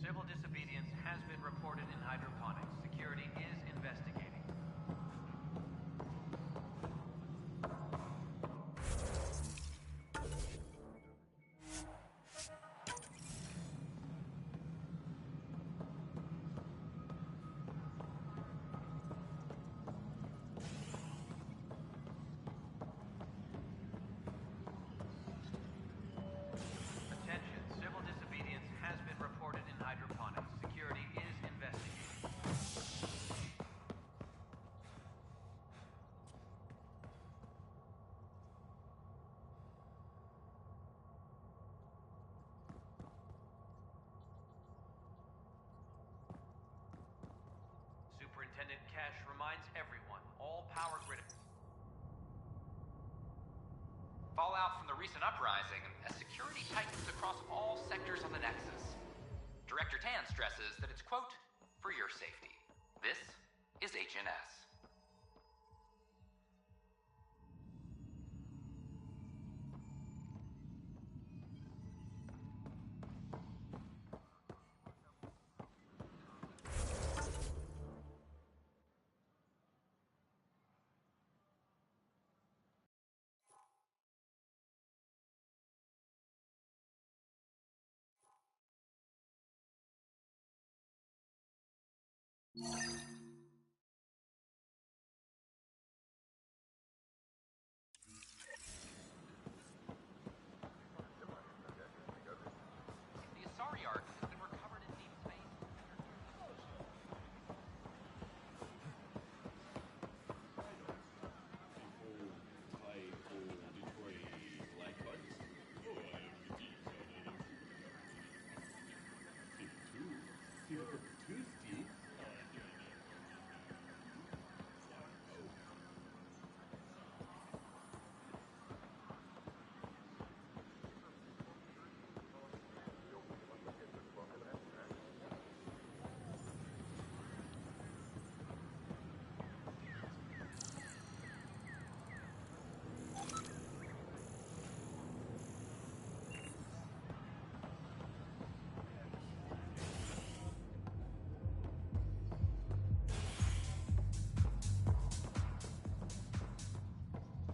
Civil disobedience has been reported in hydroponics. Security is investigating. Attention, civil disobedience has been reported in hydroponics. Security is investigating. Superintendent Cash reminds everyone, all power grid... Fallout from the recent uprising as security tightens across all sectors on the Nexus. Director Tan stresses that it's, quote, for your safety. This is HNS. The Asari Ark has been recovered in deep space.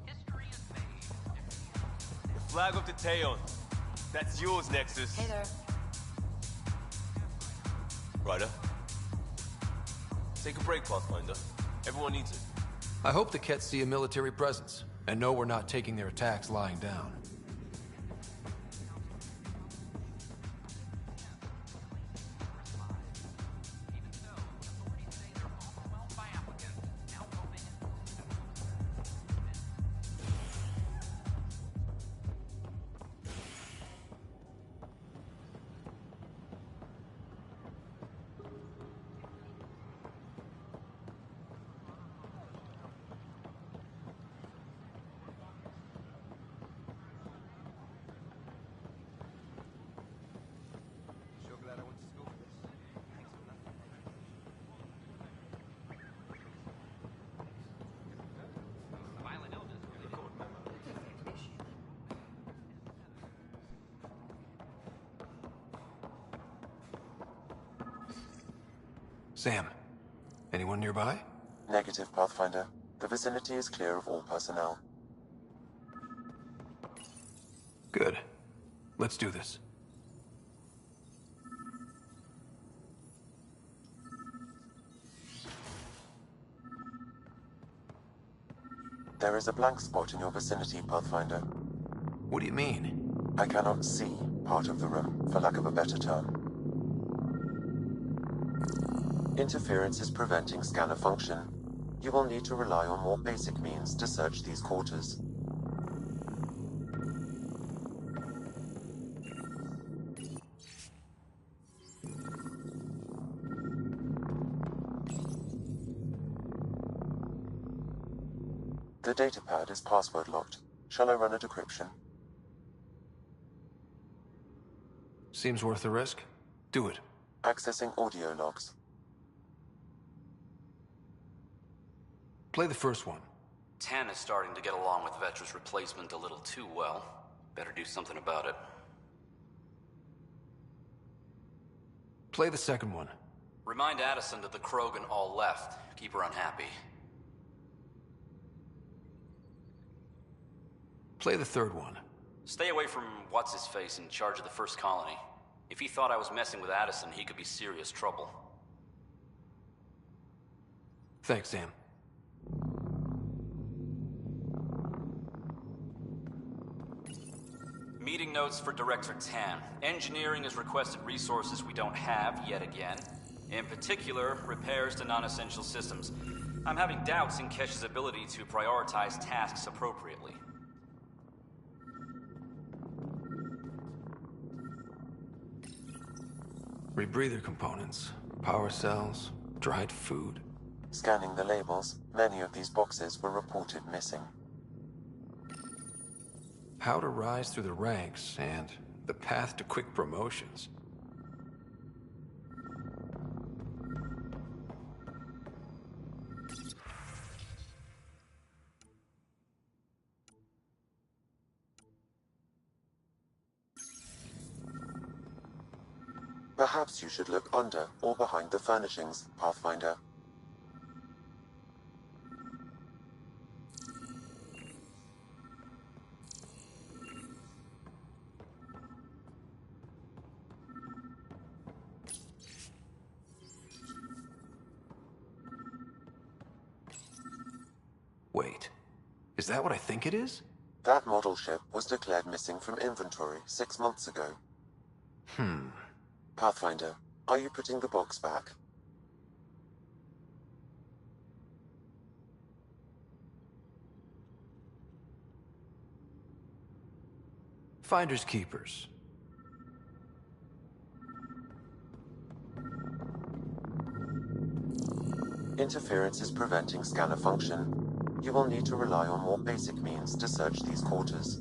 History is made. Flag of the Teon. That's yours, Nexus. Hey there. Ryder. Take a break, Pathfinder. Everyone needs it. I hope the Kett see a military presence, and know we're not taking their attacks lying down. Even so, authorities say they're overwhelmed by applicants, now hoping... Sure glad I went to school for this. Thanks for nothing. The violent elders really did. Sam, anyone nearby? Negative, Pathfinder. The vicinity is clear of all personnel. Good. Let's do this. There is a blank spot in your vicinity, Pathfinder. What do you mean? I cannot see part of the room, for lack of a better term. Interference is preventing scanner function. You will need to rely on more basic means to search these quarters. The datapad is password locked. Shall I run a decryption? Seems worth the risk. Do it. Accessing audio logs. Play the first one. Tan is starting to get along with Vetra's replacement a little too well. Better do something about it. Play the second one. Remind Addison that the Krogan all left. Keep her unhappy. Play the third one. Stay away from what's-his-face in charge of the first colony. If he thought I was messing with Addison, he could be serious trouble. Thanks, Sam. Meeting notes for Director Tan. Engineering has requested resources we don't have yet again. In particular, repairs to non-essential systems. I'm having doubts in Kesh's ability to prioritize tasks appropriately. Rebreather components, power cells, dried food. Scanning the labels, many of these boxes were reported missing. How to rise through the ranks and the path to quick promotions. Perhaps you should look under or behind the furnishings, Pathfinder. Wait, is that what I think it is? That model ship was declared missing from inventory 6 months ago. Pathfinder, are you putting the box back? Finders keepers. Interference is preventing scanner function. You will need to rely on more basic means to search these quarters.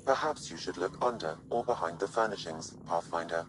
Perhaps you should look under or behind the furnishings, Pathfinder.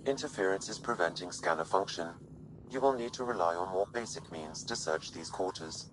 Interference is preventing scanner function. You will need to rely on more basic means to search these quarters.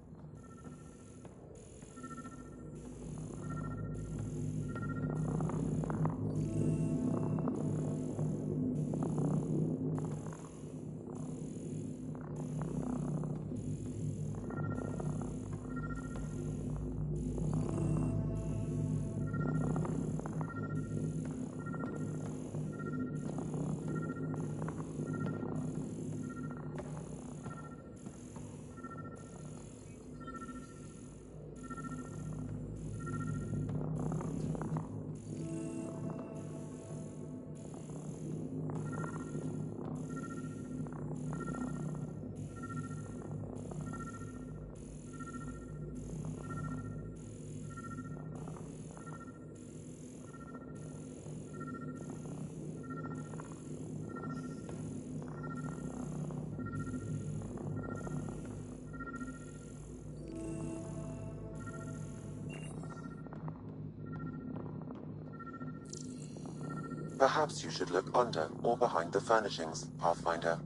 Perhaps you should look under or behind the furnishings, Pathfinder.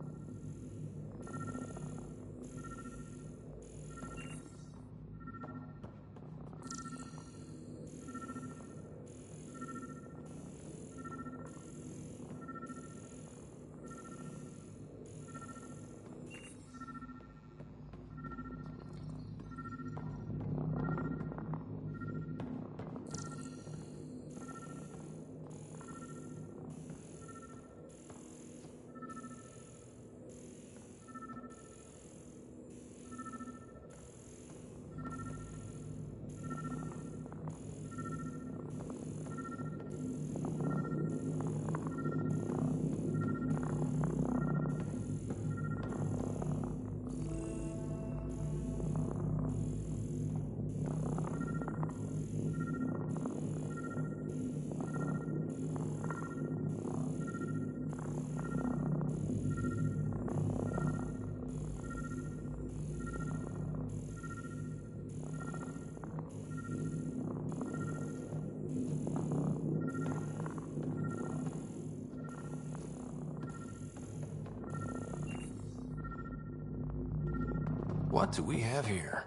What do we have here?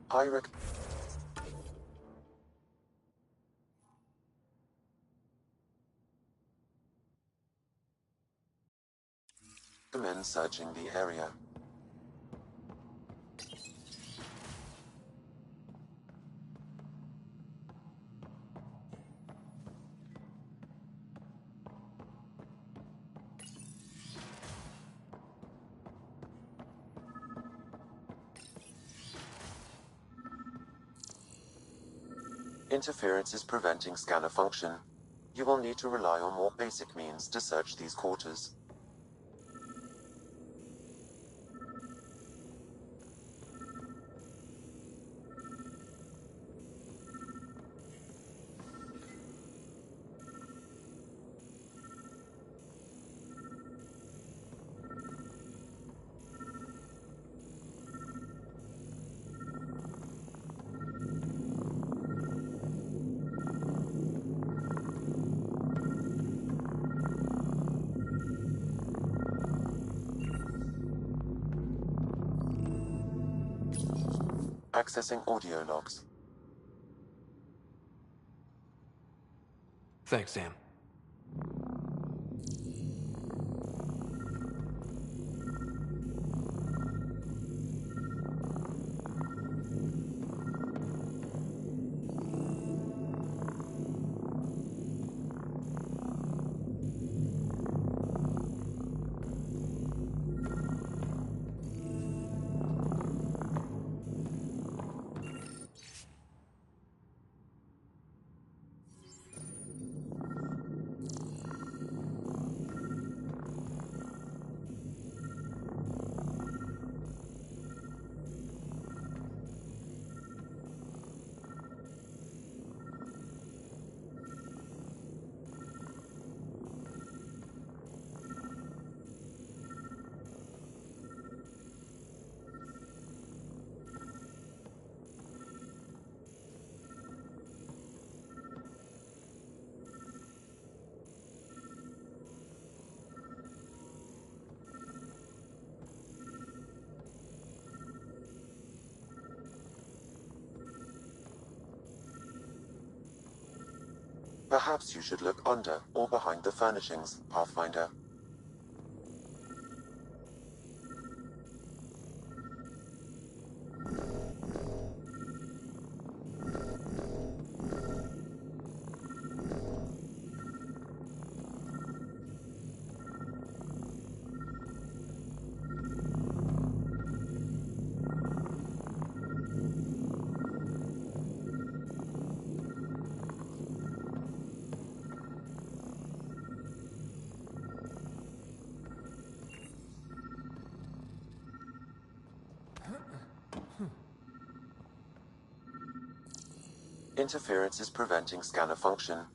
I recommend searching the area. Interference is preventing scanner function. You will need to rely on more basic means to search these quarters. Accessing audio logs. Thanks, Sam. Perhaps you should look under or behind the furnishings, Pathfinder. Interference is preventing scanner function.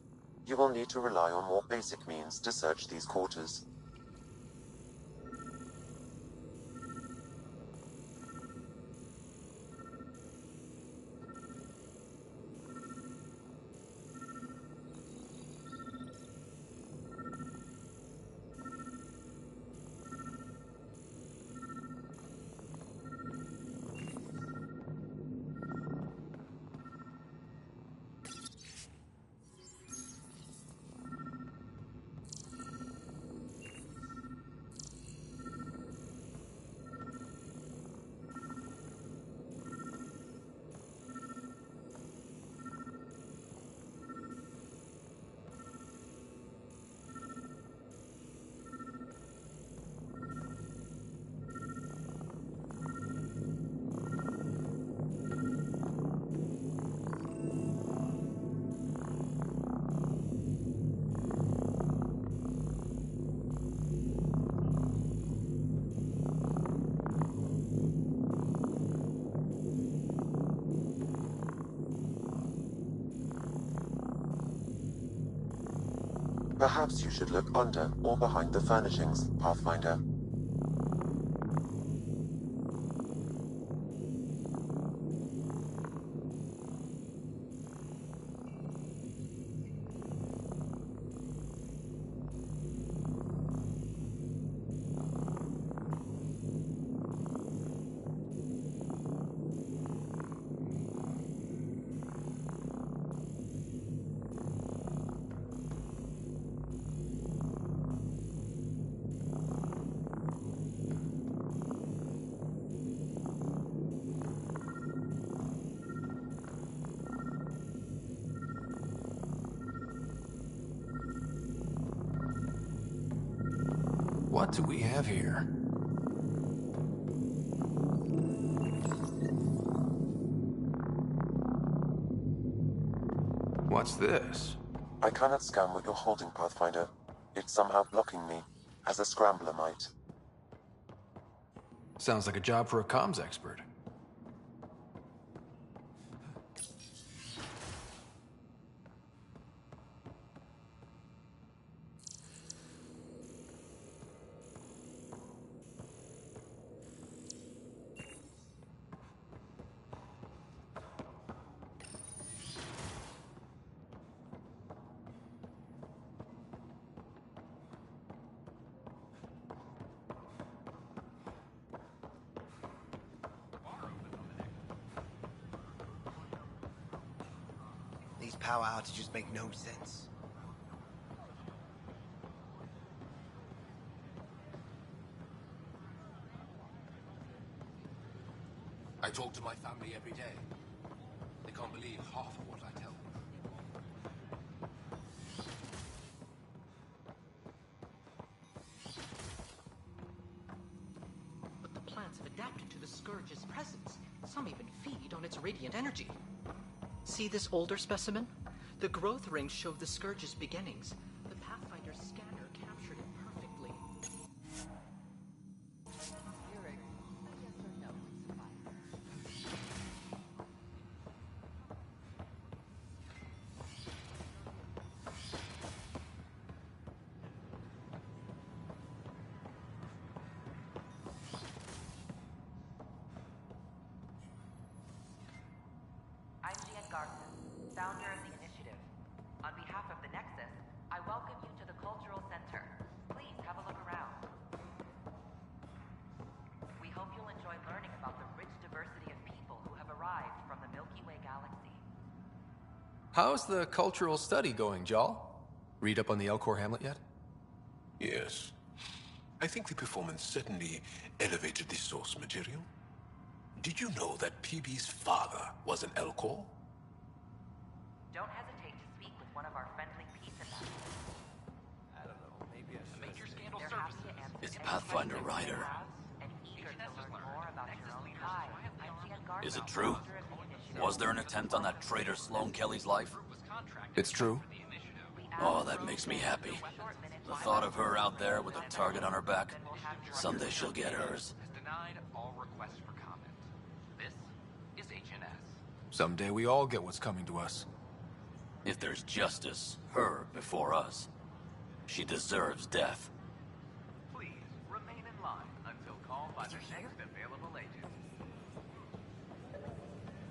You will need to rely on more basic means to search these quarters. Perhaps you should look under or behind the furnishings, Pathfinder. What do we have here? What's this? I cannot scan what you're holding, Pathfinder. It's somehow blocking me, as a scrambler might. Sounds like a job for a comms expert. These power outages make no sense. I talk to my family every day. They can't believe half of what I tell them. But the plants have adapted to the Scourge's presence. Some even feed on its radiant energy. See this older specimen? The growth rings show the Scourge's beginnings. The Pathfinder's scanner captured it perfectly. I'm Gian Garza, founder of the initiative. On behalf of the Nexus, I welcome you to the Cultural Center. Please have a look around. We hope you'll enjoy learning about the rich diversity of people who have arrived from the Milky Way galaxy. How's the cultural study going, Jal? Read up on the Elcor Hamlet yet? Yes. I think the performance certainly elevated the source material. Did you know that PB's father was an Elcor? Don't hesitate to speak with one of our friendly peace ambassadors. I don't know, maybe I should. Major Scandal They're happy to Services. answer Is any Pathfinder questions you Ryder? have and eager to learn more about your own. Hi, I'm Gian Garza, Is it true? founder of the initiative. Was there an attempt on that traitor Sloan Kelly's life? It's true. Oh, that makes me happy. The thought of her out there with a target on her back. Someday she'll get hers. Has denied all requests for comment. This is HNS. Someday we all get what's coming to us. If there's justice, her before us. She deserves death. Please remain in line until called by the next available agent.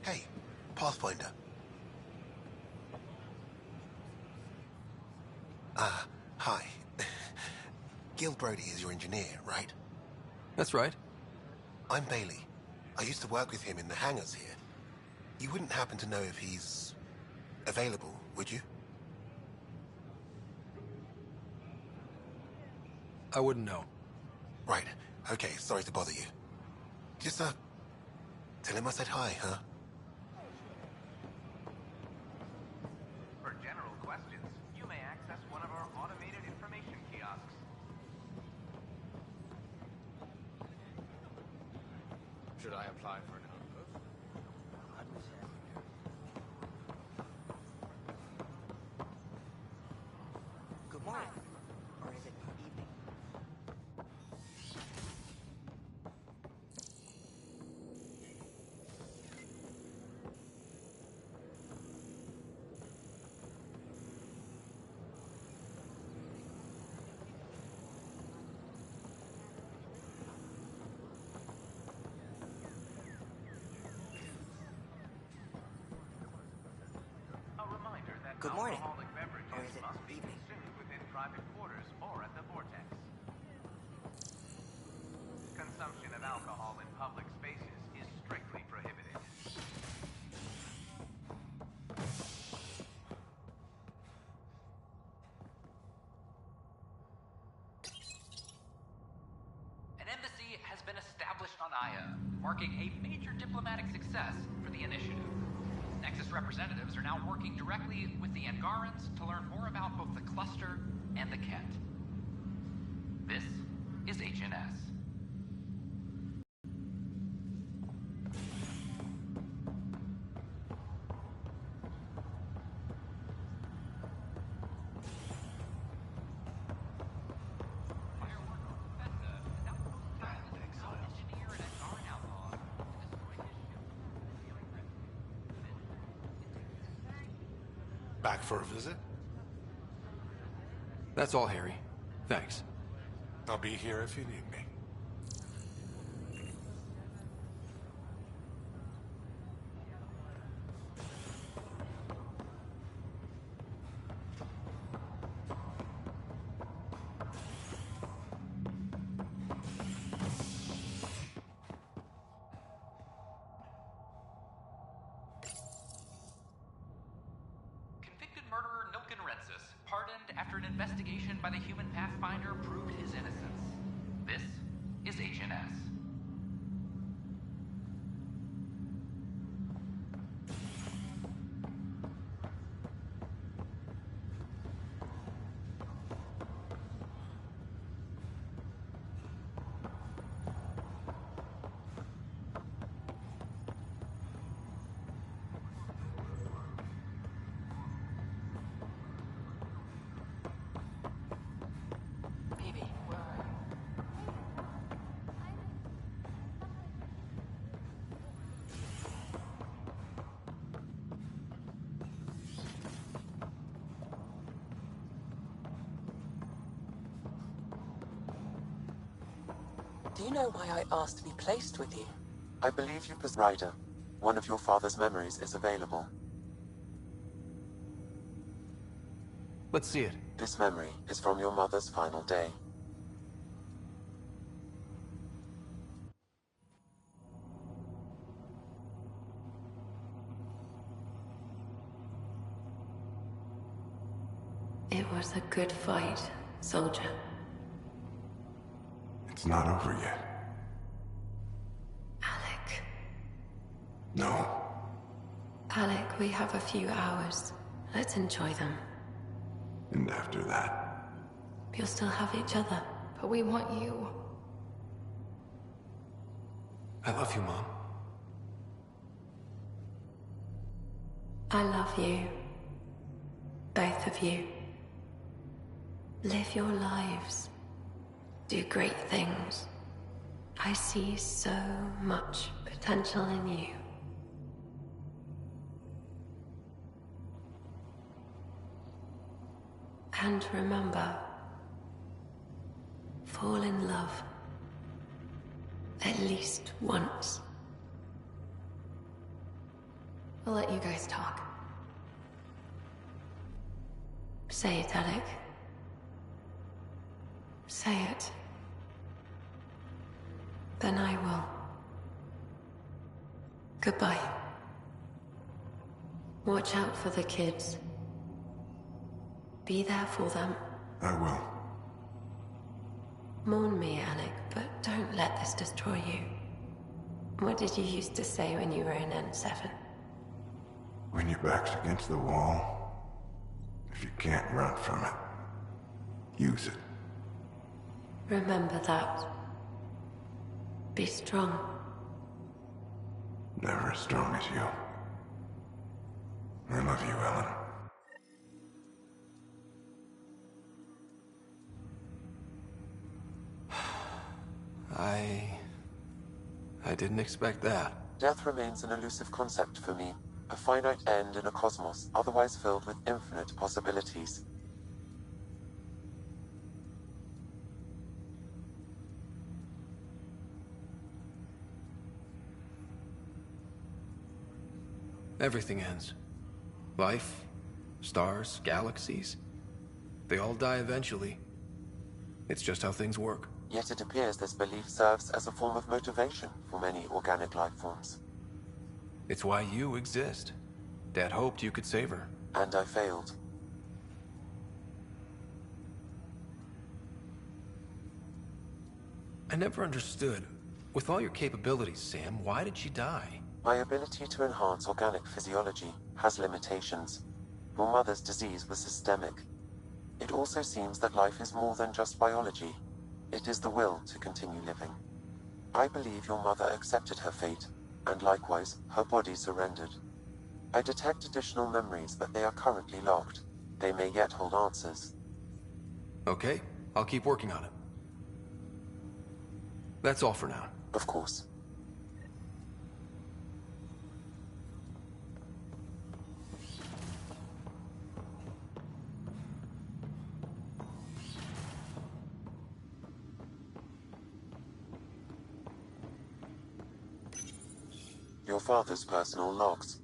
Hey, Pathfinder. Hi. Gil Brody is your engineer, right? That's right. I'm Bailey. I used to work with him in the hangars here. You wouldn't happen to know if he's available, would you? I wouldn't know. Right. Okay, sorry to bother you. Just, tell him I said hi, huh? For general questions, you may access one of our automated information kiosks. Should I apply for an outpost? Good morning. Or is it evening? A reminder that Good morning. alcoholic beverages Or is it must be evening? consumed within private quarters or at the vortex. Consumption of alcohol in public spaces is strictly prohibited. An embassy has been established on Aya, marking a major diplomatic success for the initiative. Nexus representatives are now working directly with the Angarans to learn more about both the cluster and the Kett. This is HNS. Back for a visit? That's all, Harry. Thanks. I'll be here if you need me. Convicted murderer Nilken Rensis, pardoned after an investigation by the human Pathfinder proved his innocence. This is HNS. Baby, where are you? Do you know why I asked to be placed with you? I believe you possess Ryder. One of your father's memories is available. Let's see it. This memory is from your mother's final day. It was a good fight, soldier. It's not over yet. Alec. No. Alec, we have a few hours. Let's enjoy them. And after that? We'll still have each other. But we want you. I love you, Mom. I love you. Both of you. Live your lives. Do great things. I see so much potential in you. And remember, fall in love. At least once. I'll let you guys talk. Say it, Alec. Say it. Then I will. Goodbye. Watch out for the kids. Be there for them. I will. Mourn me, Alec, but don't let this destroy you. What did you used to say when you were in N7? When your back's against the wall, if you can't run from it, use it. Remember that. Be strong. Never as strong as you. I love you, Ellen. I didn't expect that. Death remains an elusive concept for me. A finite end in a cosmos otherwise filled with infinite possibilities. Everything ends. Life, stars, galaxies. They all die eventually. It's just how things work. Yet it appears this belief serves as a form of motivation for many organic life forms. It's why you exist. Dad hoped you could save her. And I failed. I never understood. With all your capabilities, Sam, why did she die? My ability to enhance organic physiology has limitations. Your mother's disease was systemic. It also seems that life is more than just biology. It is the will to continue living. I believe your mother accepted her fate, and likewise, her body surrendered. I detect additional memories, but they are currently locked. They may yet hold answers. Okay, I'll keep working on it. That's all for now. Of course. Your father's personal logs.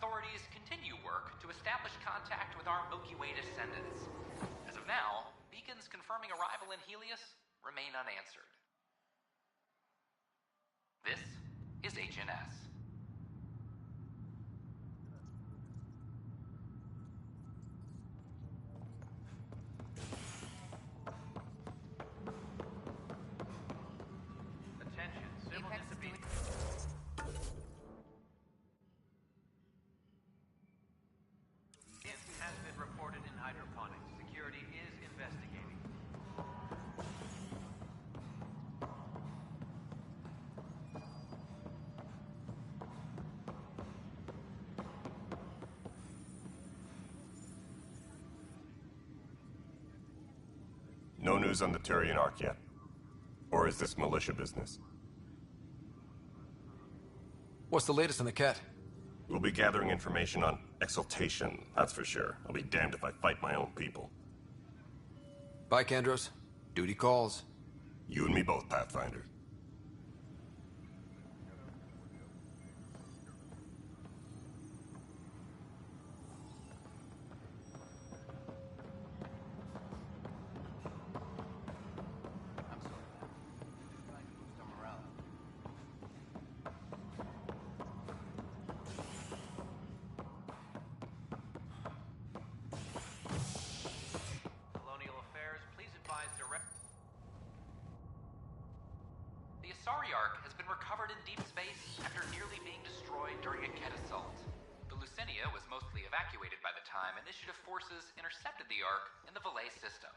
Authorities continue work to establish contact with our Milky Way descendants. As of now, beacons confirming arrival in Helios remain unanswered. This is HNS. Attention, civil disobedience. Has been reported in hydroponics. Security is investigating. No news on the Turian Ark yet? Or is this militia business? What's the latest on the cat? We'll be gathering information on exaltation, that's for sure. I'll be damned if I fight my own people. Bye, Kandros. Duty calls. You and me both, Pathfinder. Asari Ark has been recovered in deep space after nearly being destroyed during a Ket assault. The Lucinia was mostly evacuated by the time Initiative forces intercepted the Ark in the Valais system.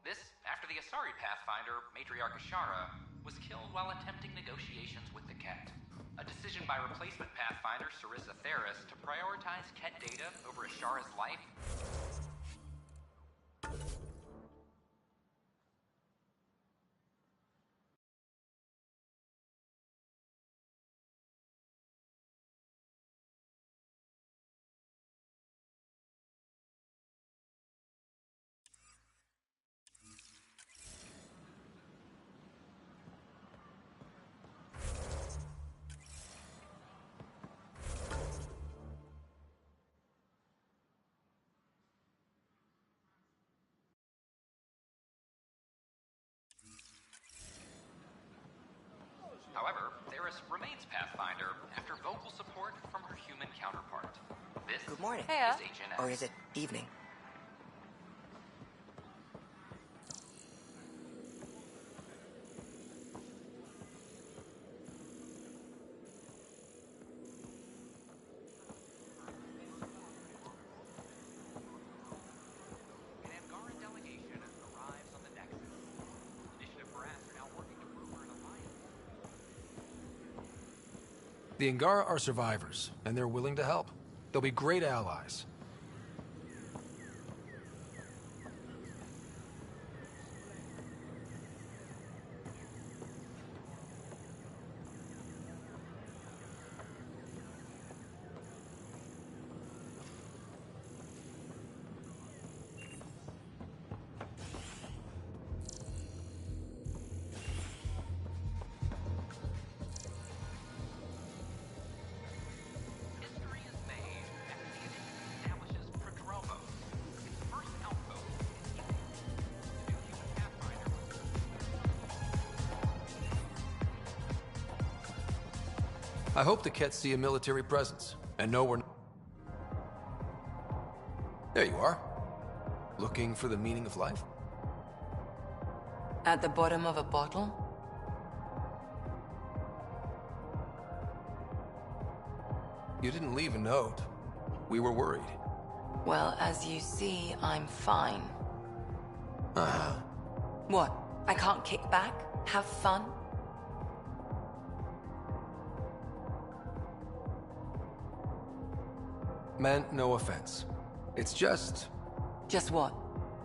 This after the Asari Pathfinder, Matriarch Ashara, was killed while attempting negotiations with the Ket. A decision by replacement Pathfinder Sarissa Theris to prioritize Ket data over Ashara's life. However, Theris remains Pathfinder after vocal support from her human counterpart. This Good morning. is Agent X. Or is it evening? An Angaran delegation arrives on the Nexus. Initiative brass are now working to rumor an alliance. The Angara are survivors, and they're willing to help. They'll be great allies. History is made after the Initiative establishes Prodromos, its first outpost in Eden. The new human Pathfinder I hope the Kett see a military presence, and know we're... There you are. Looking for the meaning of life? At the bottom of a bottle? You didn't leave a note. We were worried. Well, as you see, I'm fine. Uh-huh. What? I can't kick back? Have fun? Meant no offense. It's just... Just what?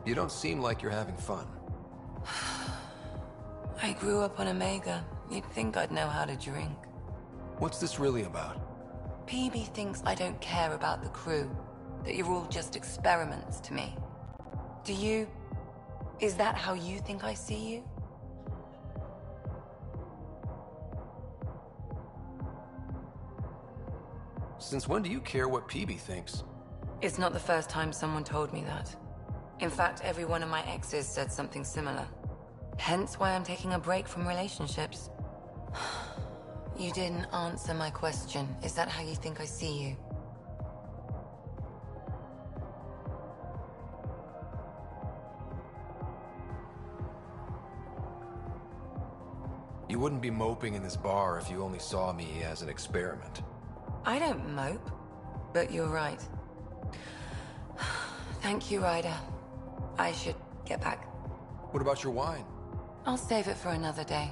You don't seem like you're having fun. I grew up on Omega. You'd think I'd know how to drink. What's this really about? PB thinks I don't care about the crew. That you're all just experiments to me. Do you... Is that how you think I see you? Since when do you care what PB thinks? It's not the first time someone told me that. In fact, every one of my exes said something similar. Hence why I'm taking a break from relationships. You didn't answer my question. Is that how you think I see you? You wouldn't be moping in this bar if you only saw me as an experiment. I don't mope, but you're right. Thank you, Ryder. I should get back. What about your wine? I'll save it for another day.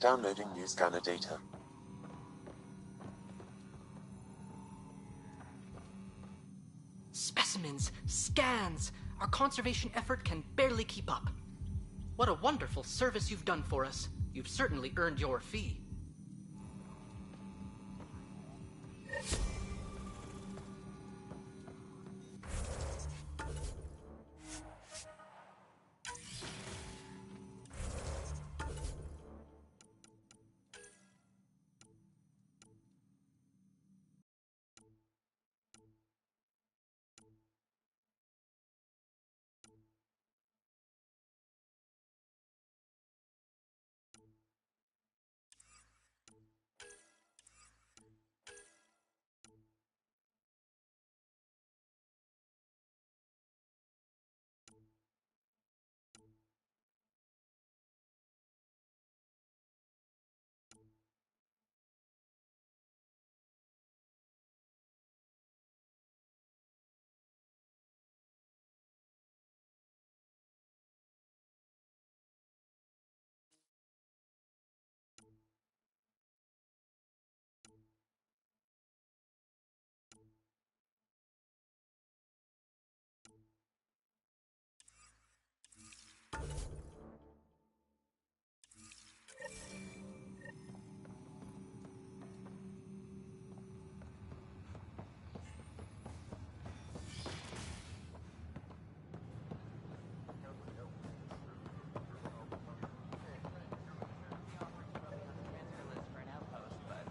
Downloading new scanner data. Specimens, scans. Our conservation effort can barely keep up. What a wonderful service you've done for us. You've certainly earned your fee.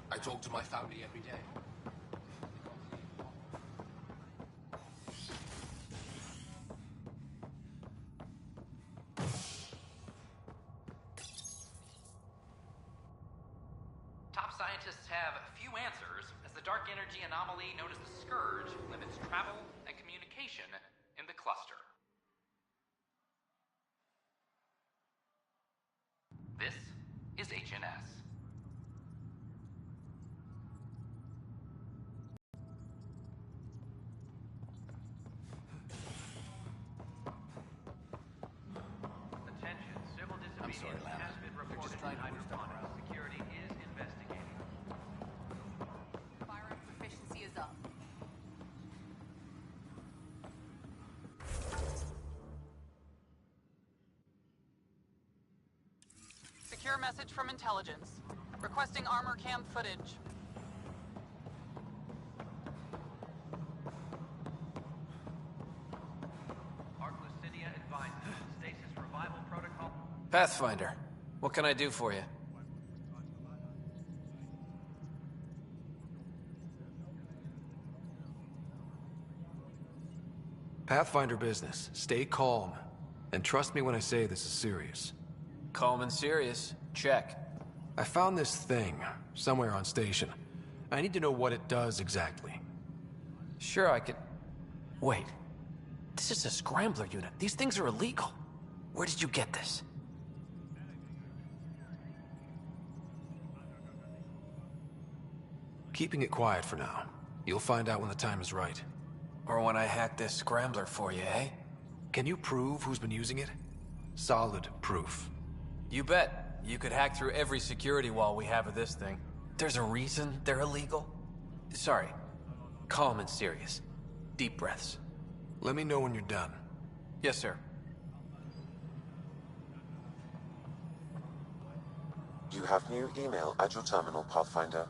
I talk to my family every day. Top scientists have few answers, as the dark energy anomaly known as the Scourge limits travel and communication in the cluster. This is HNS. Attention, civil disobedience has been reported in hydroponics. Security is investigating. Firearm proficiency is up. Secure message from intelligence. Requesting armor cam footage. Arclucidia advises stasis revival protocol. Pathfinder, what can I do for you? Pathfinder business. Stay calm. And trust me when I say this is serious. Calm and serious. Check. I found this thing somewhere on station. I need to know what it does exactly. Sure, I could... Wait. This is a scrambler unit. These things are illegal. Where did you get this? Keeping it quiet for now. You'll find out when the time is right. Or when I hack this scrambler for you, eh? Can you prove who's been using it? Solid proof. You bet. You could hack through every security wall we have of this thing. There's a reason they're illegal. Sorry. Calm and serious. Deep breaths. Let me know when you're done. Yes, sir. You have new email at your terminal, Pathfinder.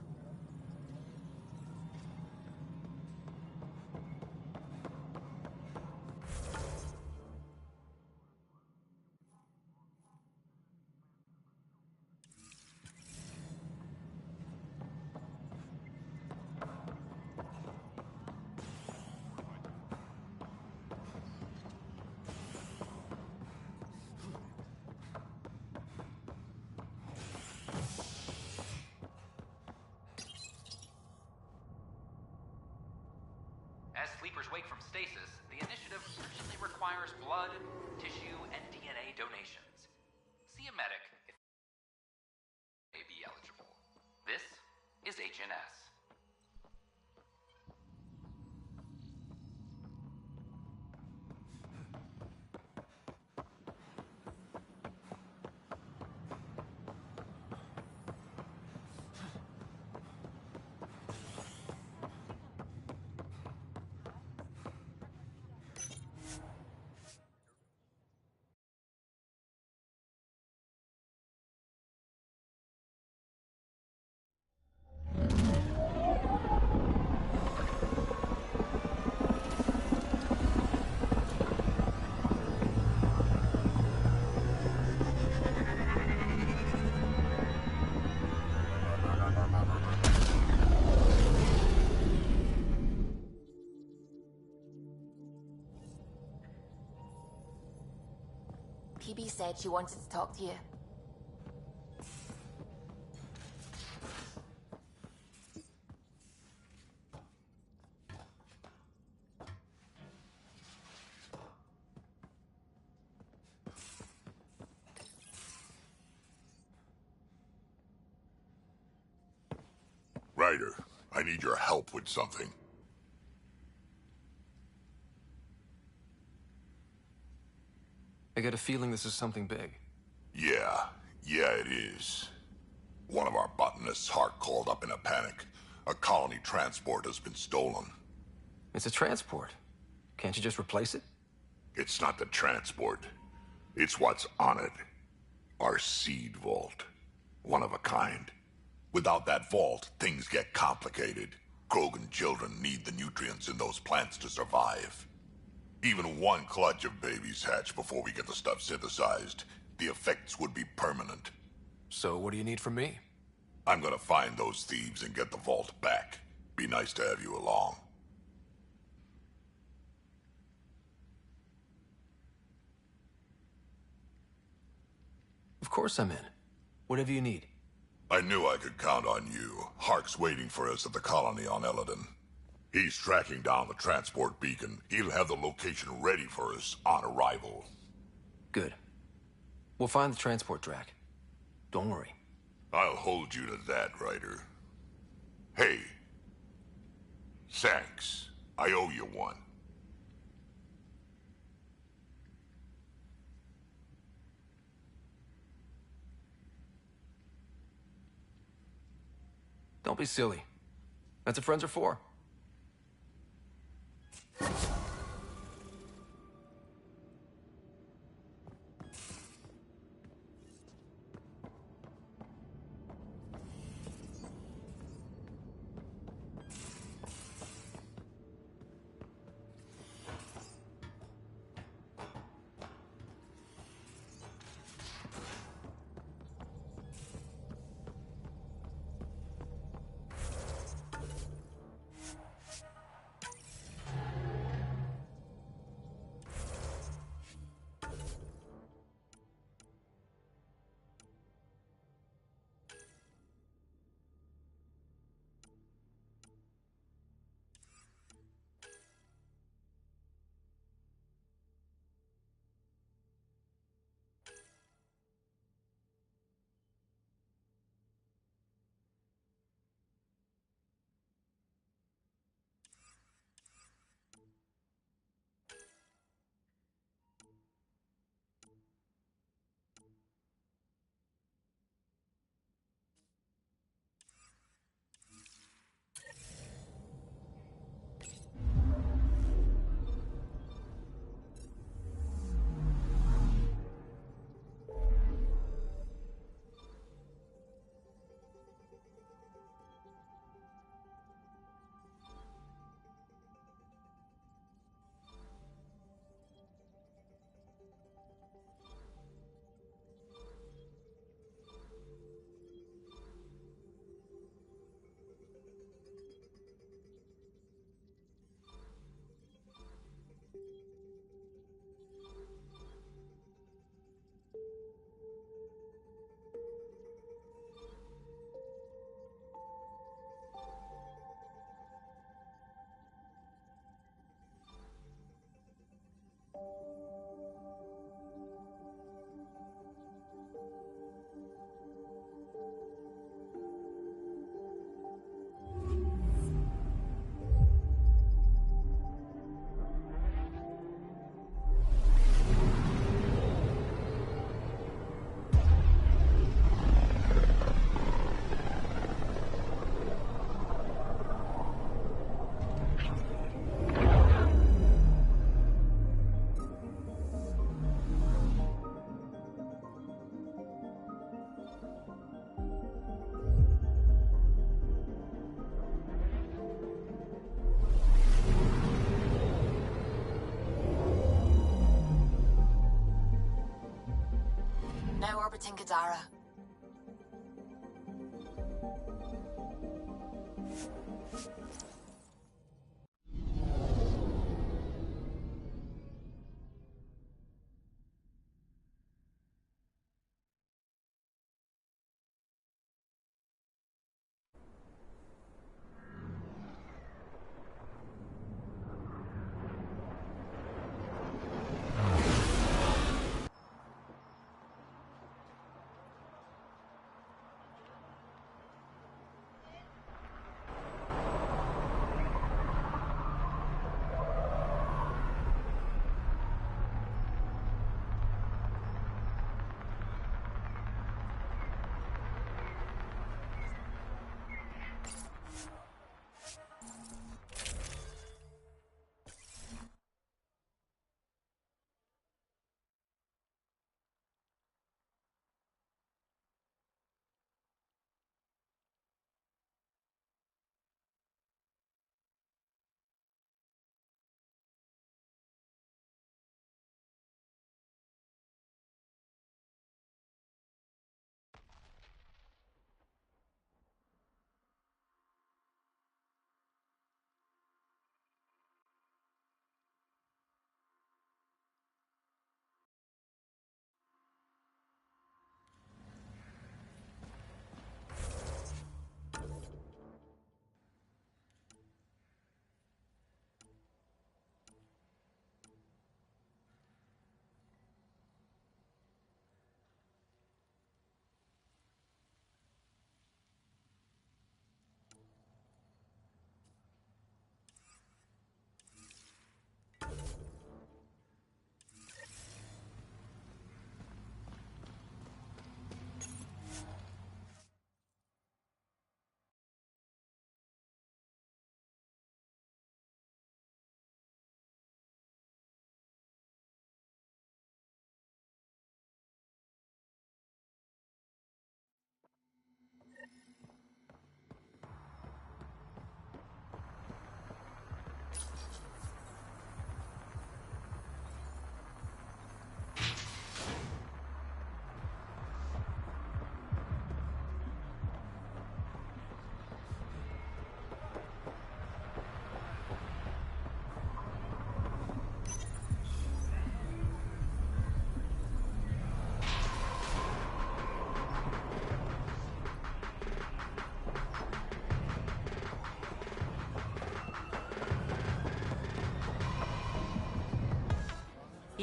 As sleepers wake from stasis, the initiative usually requires blood, tissue, and DNA donations. See a medic if they may be eligible. This is HNS. PB said she wanted to talk to you. Ryder, I need your help with something. I get a feeling this is something big. Yeah, it is. One of our botanists, Hart, called up in a panic. A colony transport has been stolen. It's a transport. Can't you just replace it? It's not the transport. It's what's on it. Our seed vault. One of a kind. Without that vault, things get complicated. Krogan children need the nutrients in those plants to survive. Even one clutch of babies hatch before we get the stuff synthesized. The effects would be permanent. So what do you need from me? I'm gonna find those thieves and get the vault back. Be nice to have you along. Of course I'm in. Whatever you need. I knew I could count on you. Hark's waiting for us at the colony on Eladon. He's tracking down the transport beacon. He'll have the location ready for us on arrival. Good. We'll find the transport track. Don't worry. I'll hold you to that, Ryder. Hey. Thanks. I owe you one. Don't be silly. That's what friends are for. Now orbiting Gadara.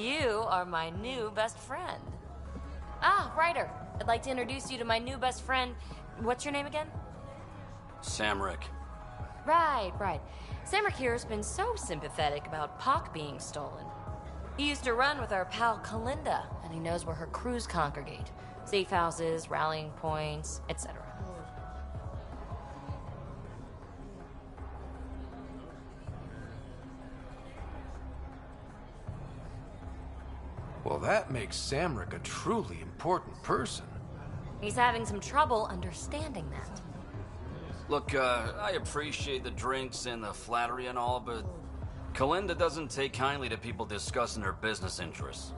You are my new best friend. Ah, Ryder. I'd like to introduce you to my new best friend. What's your name again? Samrick. Right. Samrick here has been so sympathetic about Pock being stolen. He used to run with our pal Kalinda, and he knows where her crews congregate. Safe houses, rallying points, etc. Well, that makes Samrick a truly important person. He's having some trouble understanding that. Look, I appreciate the drinks and the flattery and all, but Kalinda doesn't take kindly to people discussing her business interests.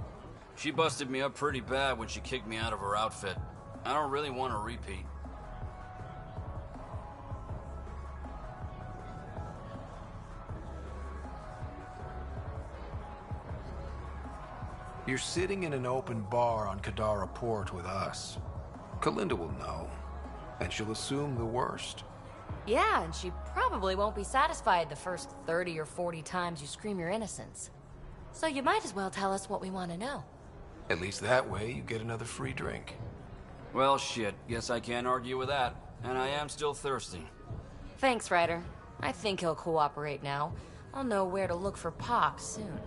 She busted me up pretty bad when she kicked me out of her outfit. I don't really want to repeat. You're sitting in an open bar on Kadara Port with us. Kalinda will know, and she'll assume the worst. Yeah, and she probably won't be satisfied the first 30 or 40 times you scream your innocence. So you might as well tell us what we want to know. At least that way you get another free drink. Well, shit. Guess I can't argue with that. And I am still thirsty. Thanks, Ryder. I think he'll cooperate now. I'll know where to look for Pock soon.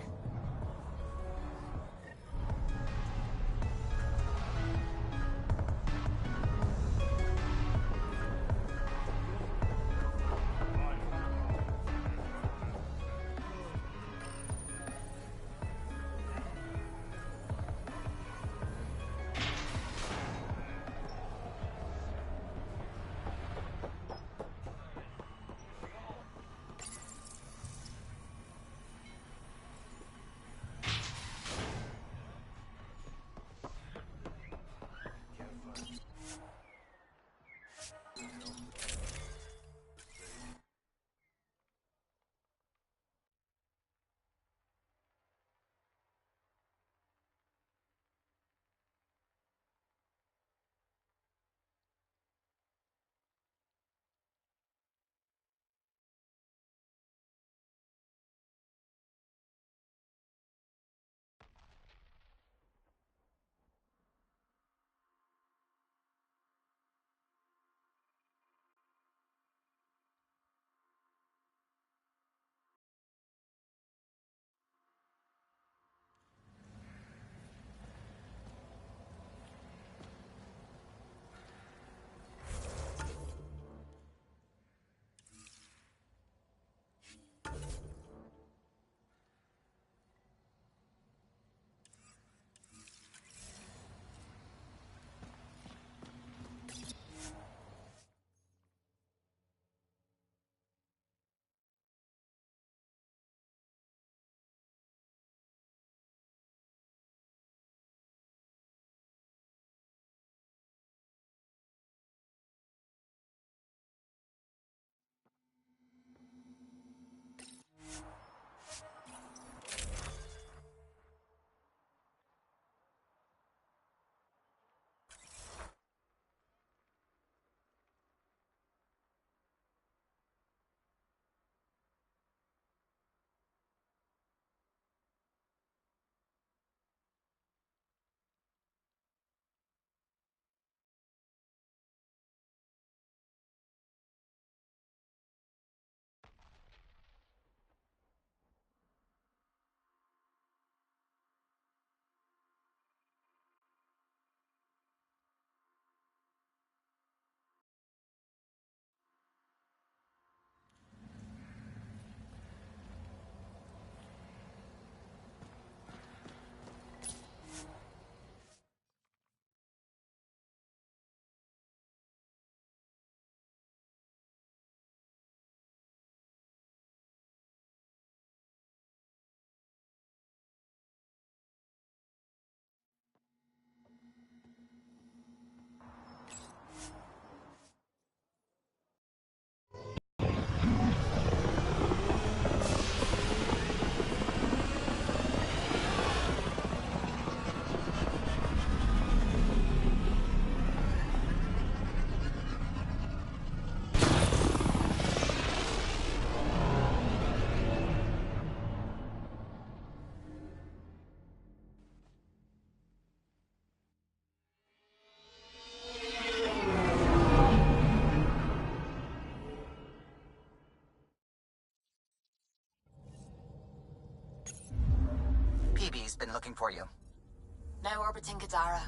been looking for you. Now orbiting Kadara.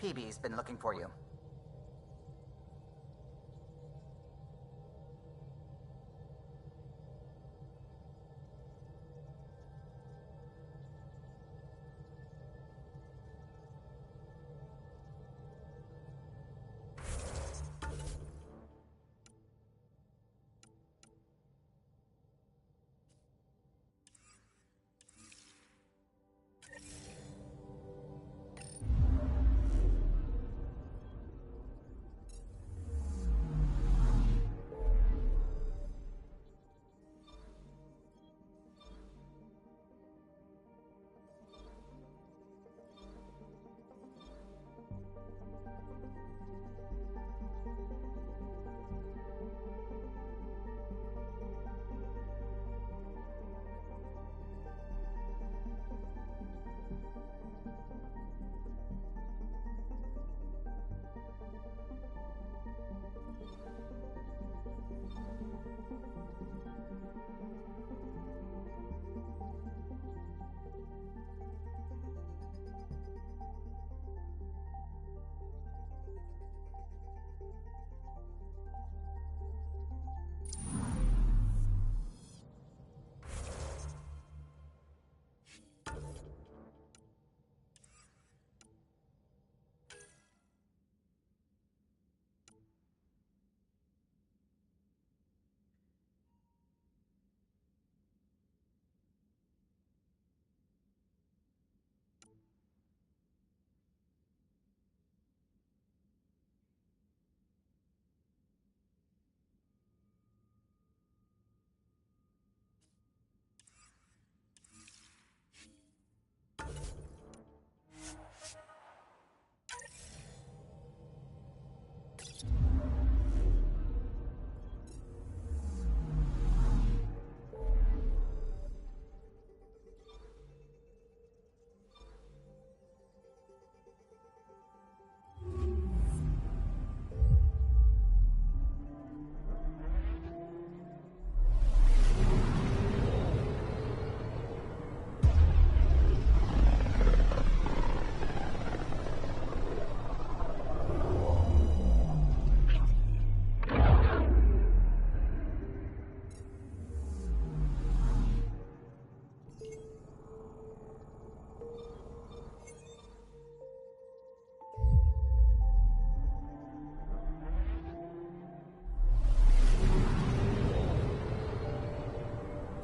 PB's been looking for you.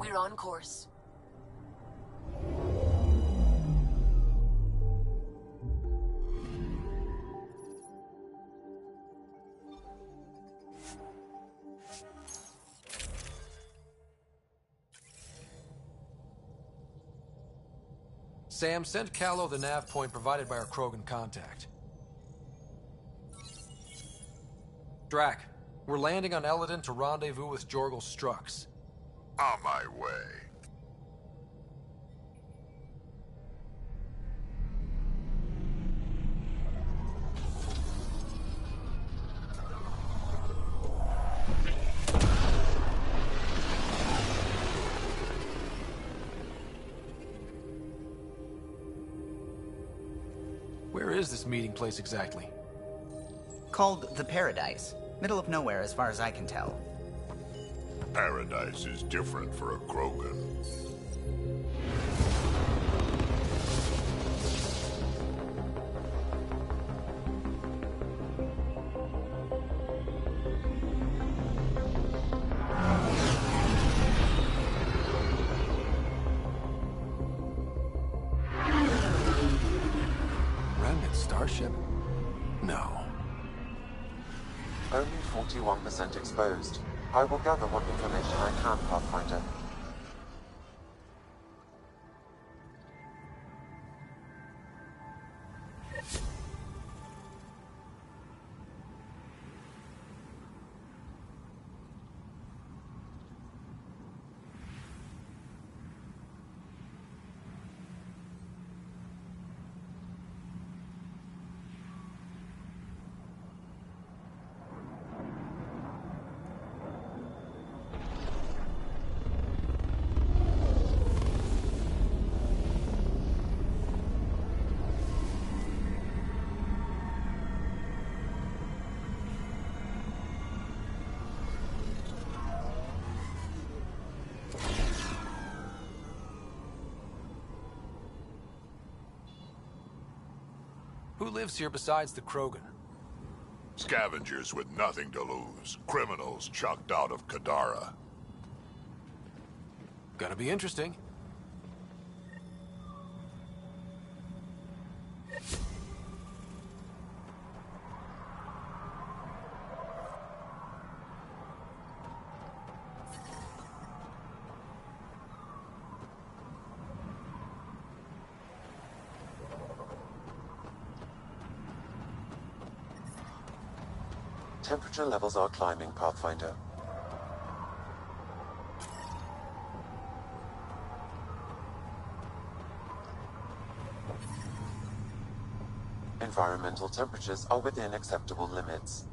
We're on course. Sam, send Callow the nav point provided by our Krogan contact. Drac, we're landing on Eladon to rendezvous with Jorgel Strux. On my way. Where is this meeting place exactly? Called the Paradise. Middle of nowhere as far as I can tell. Paradise is different for a Krogan. Remnant starship? No. Only 41% exposed. I will gather what information I can, Pathfinder. Who lives here besides the Krogan? Scavengers with nothing to lose. Criminals chucked out of Kadara. Gonna be interesting. Temperature levels are climbing, Pathfinder. Environmental temperatures are within acceptable limits.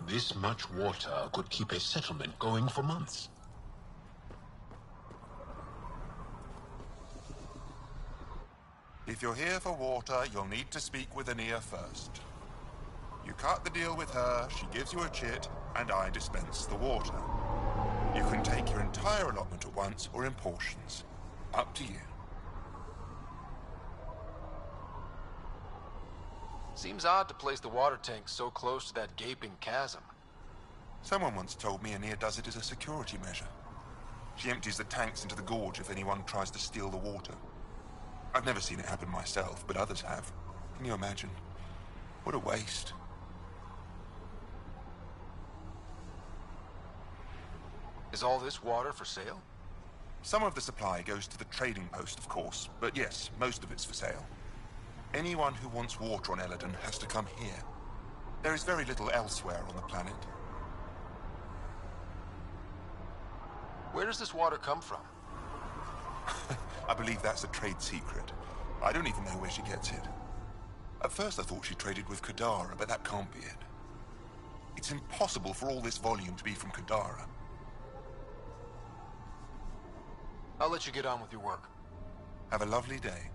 This much water could keep a settlement going for months. If you're here for water, you'll need to speak with Ania first. You cut the deal with her, she gives you a chit, and I dispense the water. You can take your entire allotment at once or in portions. Up to you. Seems odd to place the water tank so close to that gaping chasm. Someone once told me Ania does it as a security measure. She empties the tanks into the gorge if anyone tries to steal the water. I've never seen it happen myself, but others have. Can you imagine? What a waste. Is all this water for sale? Some of the supply goes to the trading post, of course, but yes, most of it's for sale. Anyone who wants water on Eladon has to come here. There is very little elsewhere on the planet. Where does this water come from? I believe that's a trade secret. I don't even know where she gets it. At first I thought she traded with Kadara, but that can't be it. It's impossible for all this volume to be from Kadara. I'll let you get on with your work. Have a lovely day.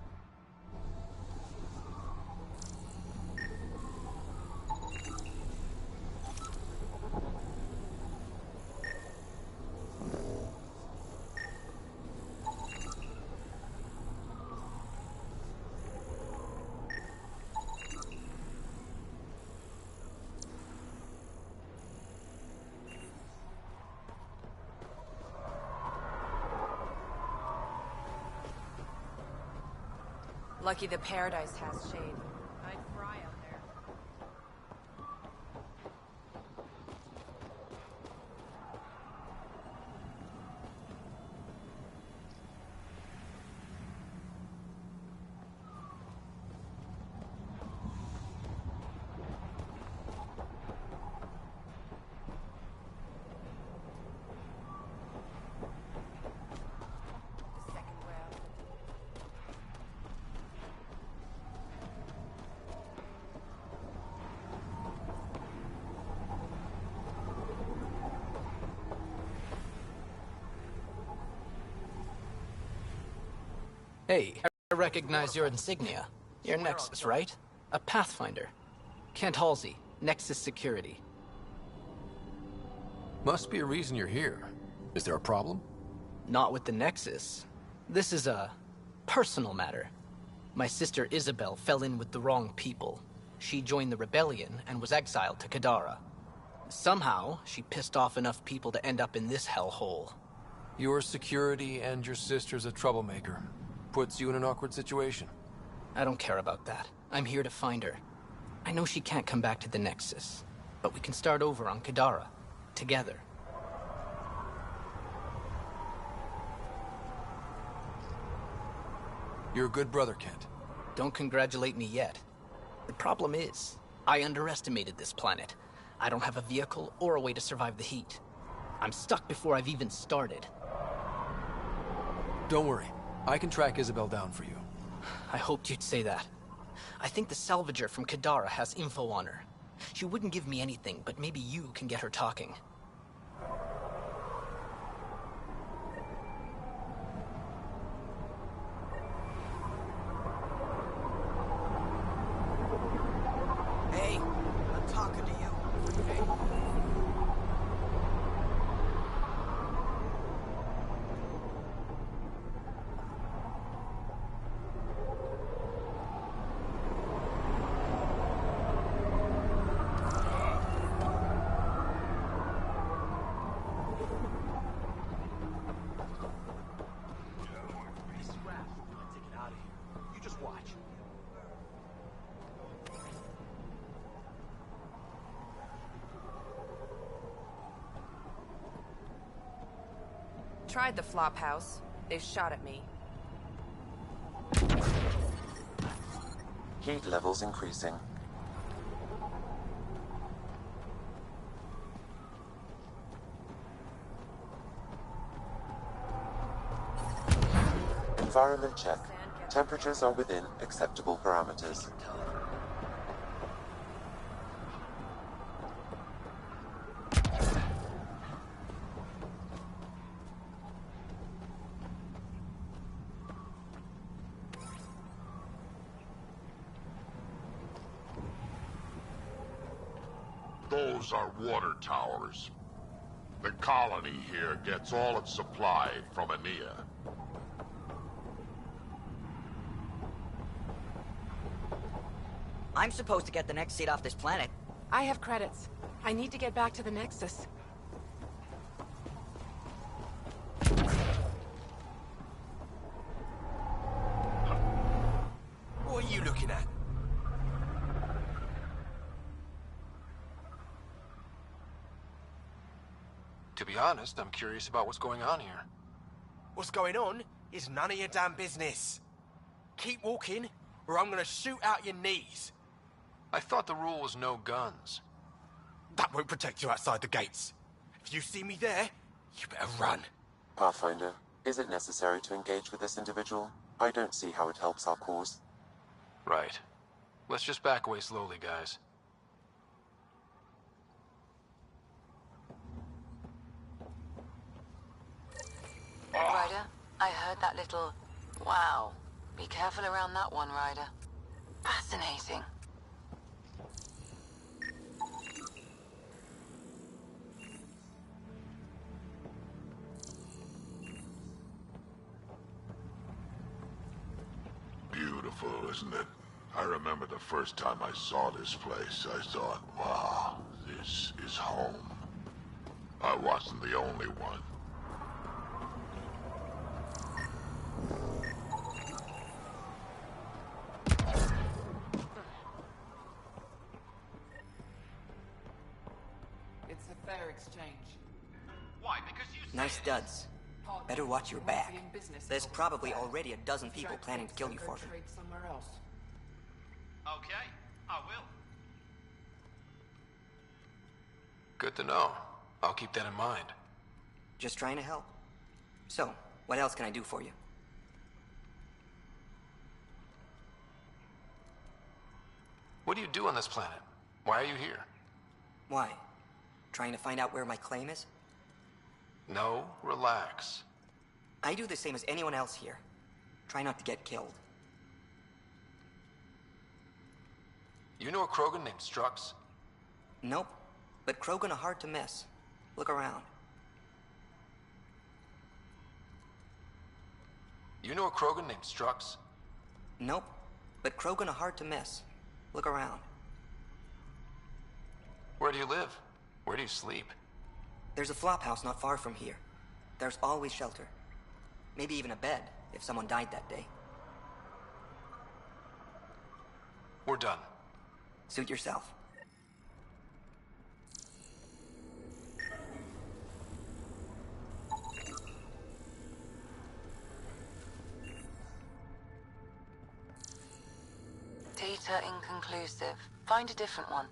Lucky the paradise has shade. I'd fry out there. Hey, I recognize your insignia. Your Nexus, right? A Pathfinder. Kent Halsey, Nexus Security. Must be a reason you're here. Is there a problem? Not with the Nexus. This is a personal matter. My sister Isabel fell in with the wrong people. She joined the rebellion and was exiled to Kadara. Somehow, she pissed off enough people to end up in this hellhole. Your security and your sister's a troublemaker. Puts you in an awkward situation. I don't care about that. I'm here to find her. I know she can't come back to the Nexus, but we can start over on Kadara, together. You're a good brother, Kent. Don't congratulate me yet. The problem is, I underestimated this planet. I don't have a vehicle or a way to survive the heat. I'm stuck before I've even started. Don't worry. I can track Isabel down for you. I hoped you'd say that. I think the salvager from Kadara has info on her. She wouldn't give me anything, but maybe you can get her talking. Hey, I'm talking to you. Tried the flop house. They shot at me. Heat levels increasing. Environment check. Temperatures are within acceptable parameters. Those are water towers. The colony here gets all its supply from Aeneas. I'm supposed to get the next seat off this planet. I have credits. I need to get back to the Nexus. What are you looking at? To be honest, I'm curious about what's going on here. What's going on is none of your damn business. Keep walking, or I'm gonna shoot out your knees. I thought the rule was no guns. That won't protect you outside the gates. If you see me there, you better run. Pathfinder, is it necessary to engage with this individual? I don't see how it helps our cause. Right. Let's just back away slowly, guys. Ryder, I heard that little... Wow. Be careful around that one, Ryder. Fascinating. Beautiful, isn't it? I remember the first time I saw this place, I thought, wow, this is home. I wasn't the only one. It's a fair exchange. Why? Because you say Nice it. duds. Better watch your back. There's probably already a dozen people planning to kill you for it. Trade somewhere else. Okay, I will. Good to know. I'll keep that in mind. Just trying to help. So, what else can I do for you? What do you do on this planet? Why are you here? Why? Trying to find out where my claim is? No, relax. I do the same as anyone else here. Try not to get killed. You know a Krogan named Strux? Nope. But Krogan are hard to miss. Look around. You know a Krogan named Strux? Nope. But Krogan are hard to miss. Look around. Where do you live? Where do you sleep? There's a flophouse not far from here. There's always shelter. Maybe even a bed, if someone died that day. We're done. Suit yourself. Data inconclusive. Find a different one.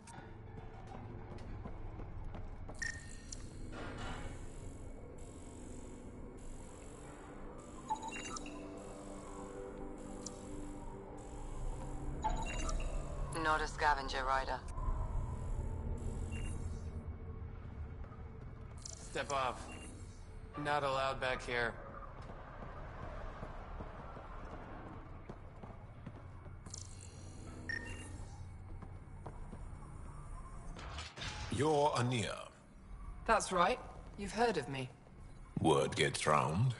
Not a scavenger, Ryder. Step off. Not allowed back here. You're Ania. That's right. You've heard of me. Word gets round.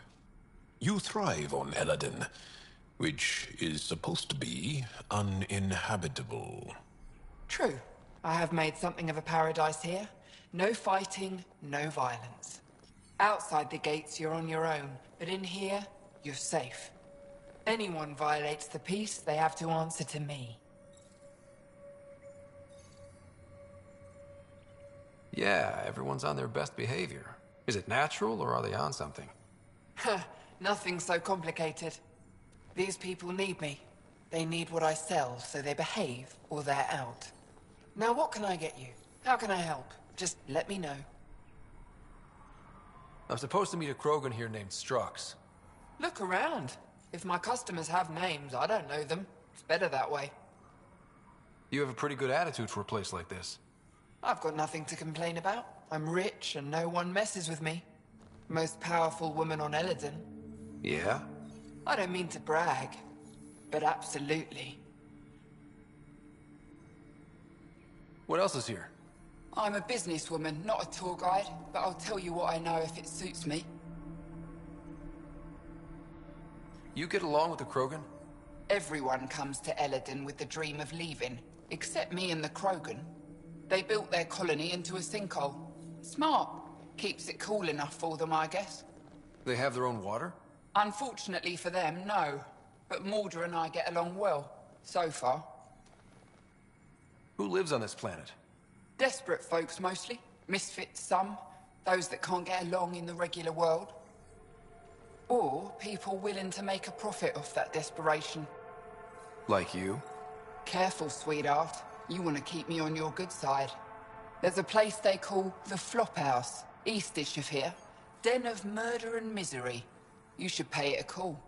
You thrive on Eladin, which is supposed to be uninhabitable. True. I have made something of a paradise here. No fighting, no violence. Outside the gates, you're on your own, but in here, you're safe. Anyone violates the peace, they have to answer to me. Yeah, everyone's on their best behavior. Is it natural, or are they on something? Nothing so complicated. These people need me. They need what I sell, so they behave, or they're out. Now what can I get you? How can I help? Just let me know. I'm supposed to meet a Krogan here named Strux. Look around. If my customers have names, I don't know them. It's better that way. You have a pretty good attitude for a place like this. I've got nothing to complain about. I'm rich and no one messes with me. Most powerful woman on Eladin. Yeah? I don't mean to brag, but absolutely. What else is here? I'm a businesswoman, not a tour guide, but I'll tell you what I know if it suits me. You get along with the Krogan? Everyone comes to Eladin with the dream of leaving, except me and the Krogan. They built their colony into a sinkhole. Smart. Keeps it cool enough for them, I guess. They have their own water? Unfortunately for them, no. But Mordor and I get along well, so far. Who lives on this planet? Desperate folks, mostly. Misfits, some. Those that can't get along in the regular world. Or people willing to make a profit off that desperation. Like you? Careful, sweetheart. You want to keep me on your good side. There's a place they call the Flophouse, eastish of here. Den of murder and misery. You should pay it a call.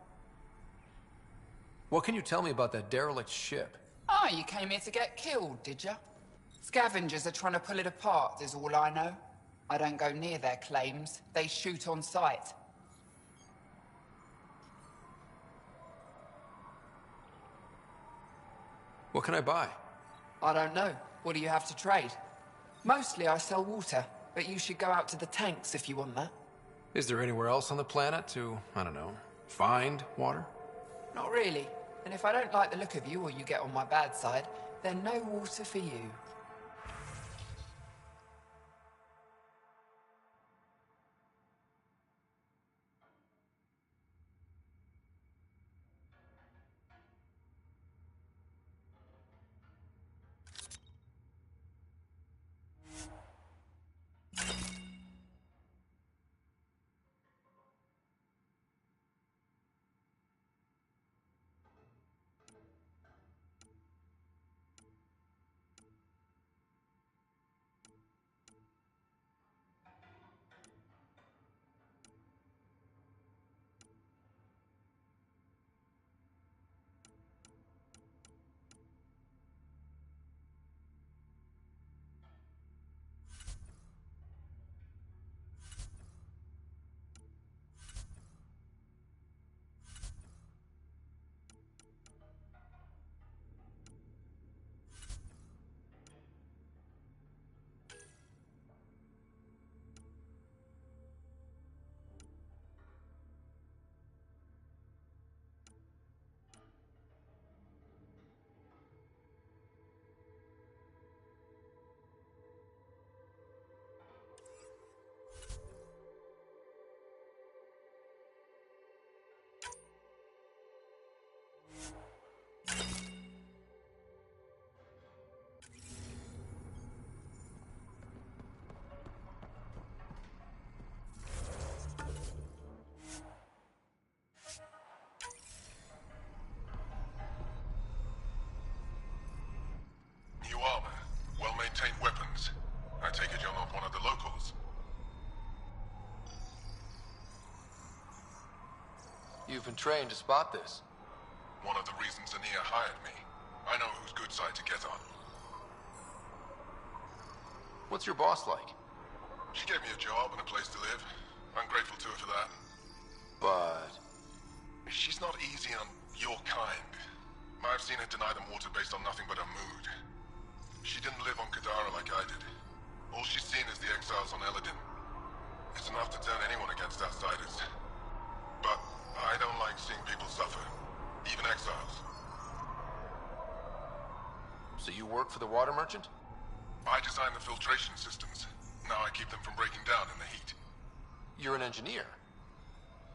What can you tell me about that derelict ship? Ah, you came here to get killed, did ya? Scavengers are trying to pull it apart, is all I know. I don't go near their claims. They shoot on sight. What can I buy? I don't know. What do you have to trade? Mostly I sell water, but you should go out to the tanks if you want that. Is there anywhere else on the planet to, I don't know, find water? Not really. And if I don't like the look of you or you get on my bad side, then no water for you. New armor, well-maintained weapons. I take it you're not one of the locals. You've been trained to spot this. One of the reasons Ania hired me. I know whose good side to get on. What's your boss like? She gave me a job and a place to live. I'm grateful to her for that. But... she's not easy on your kind. I've seen her deny them water based on nothing but her mood. She didn't live on Kadara like I did. All she's seen is the exiles on Eladin. It's enough to turn anyone against outsiders. But I don't like seeing people suffer, even exiles. So you work for the water merchant? I design the filtration systems. Now I keep them from breaking down in the heat. You're an engineer?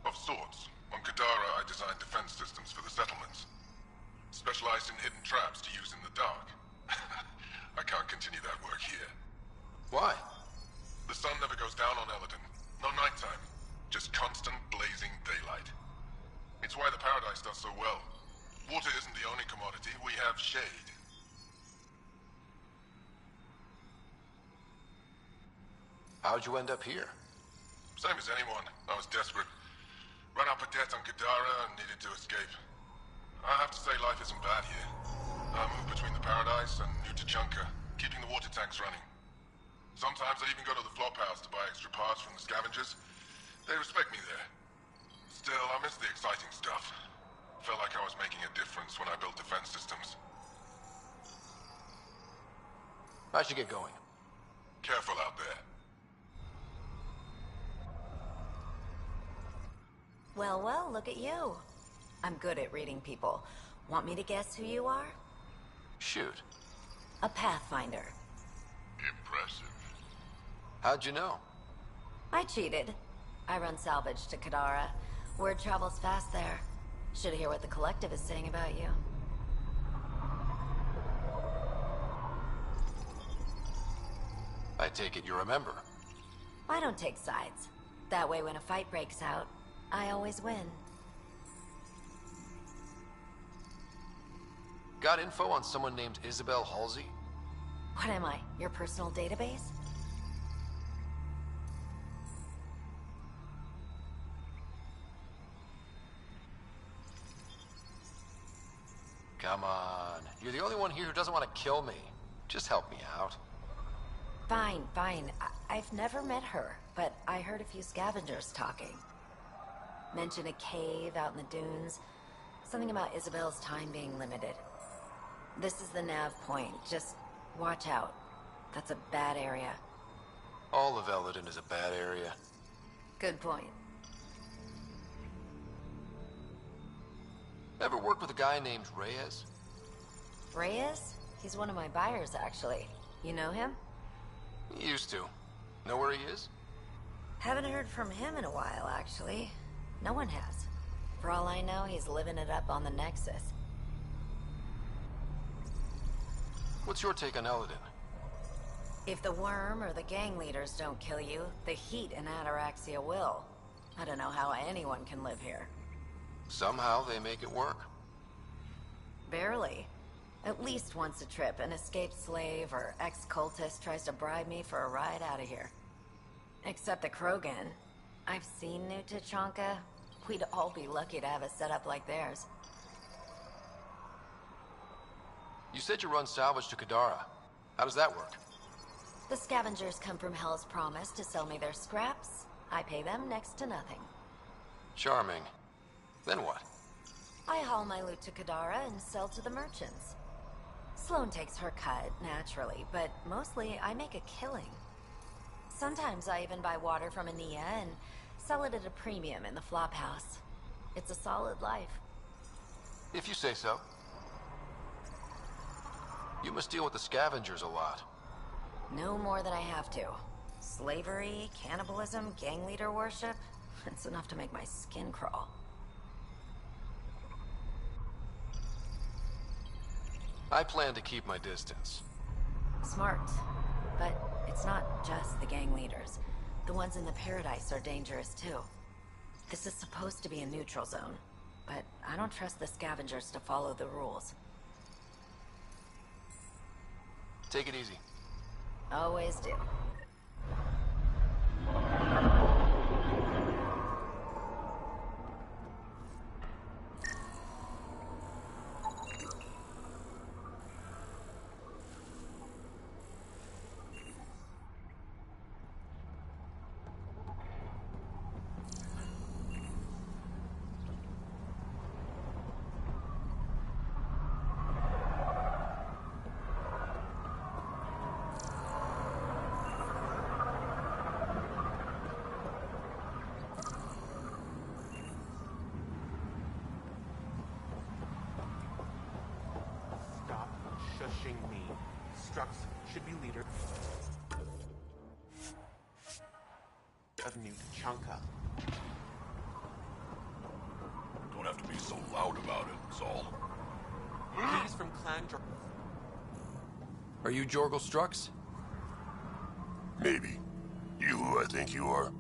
Of sorts. On Kadara, I designed defense systems for the settlements. Specialized in hidden traps to use in the dark. I can't continue that work here. Why? The sun never goes down on Eladin. No nighttime. Just constant blazing daylight. It's why the Paradise does so well. Water isn't the only commodity. We have shade. How'd you end up here? Same as anyone. I was desperate. Ran up a debt on Kadara and needed to escape. I have to say life isn't bad here. I move between the Paradise and New Tachanka, keeping the water tanks running. Sometimes I even go to the Flophouse to buy extra parts from the scavengers. They respect me there. Still, I miss the exciting stuff. Felt like I was making a difference when I built defense systems. I should get going. Careful out there. Well, well, look at you. I'm good at reading people. Want me to guess who you are? Shoot. A Pathfinder. Impressive. How'd you know? I cheated. I run salvage to Kadara. Word travels fast there. Should hear what the Collective is saying about you. I take it you're a member. I don't take sides. That way when a fight breaks out, I always win. got info on someone named Isabel Halsey? What am I, your personal database? Come on. You're the only one here who doesn't want to kill me. Just help me out. Fine, fine. I've never met her, but I heard a few scavengers talking. Mention a cave out in the dunes. Something about Isabel's time being limited. This is the nav point. Just watch out. That's a bad area. All of Eldon is a bad area. Good point. Ever work with a guy named Reyes? Reyes? He's one of my buyers, actually. You know him? Used to. Know where he is? Haven't heard from him in a while, actually. No one has. For all I know, he's living it up on the Nexus. What's your take on Eldon? If the worm or the gang leaders don't kill you, the heat in Ataraxia will. I don't know how anyone can live here. Somehow they make it work. Barely. At least once a trip, an escaped slave or ex-cultist tries to bribe me for a ride out of here. Except the Krogan. I've seen New Tachanka. We'd all be lucky to have a setup like theirs. You said you run salvage to Kadara. How does that work? The scavengers come from Hell's Promise to sell me their scraps. I pay them next to nothing. Charming. Then what? I haul my loot to Kadara and sell to the merchants. Sloane takes her cut, naturally, but mostly I make a killing. Sometimes I even buy water from Ania and sell it at a premium in the flophouse. It's a solid life. If you say so. You must deal with the scavengers a lot. No more than I have to. Slavery, cannibalism, gang leader worship. It's enough to make my skin crawl. I plan to keep my distance. Smart. But it's not just the gang leaders. The ones in the Paradise are dangerous too. This is supposed to be a neutral zone, but I don't trust the scavengers to follow the rules. Take it easy. Always do. Shushing me. Strux should be leader of New Tachanka. Don't have to be so loud about it, Zol. He's from Clan Are you Jorgal Strux? Maybe. You who I think you are?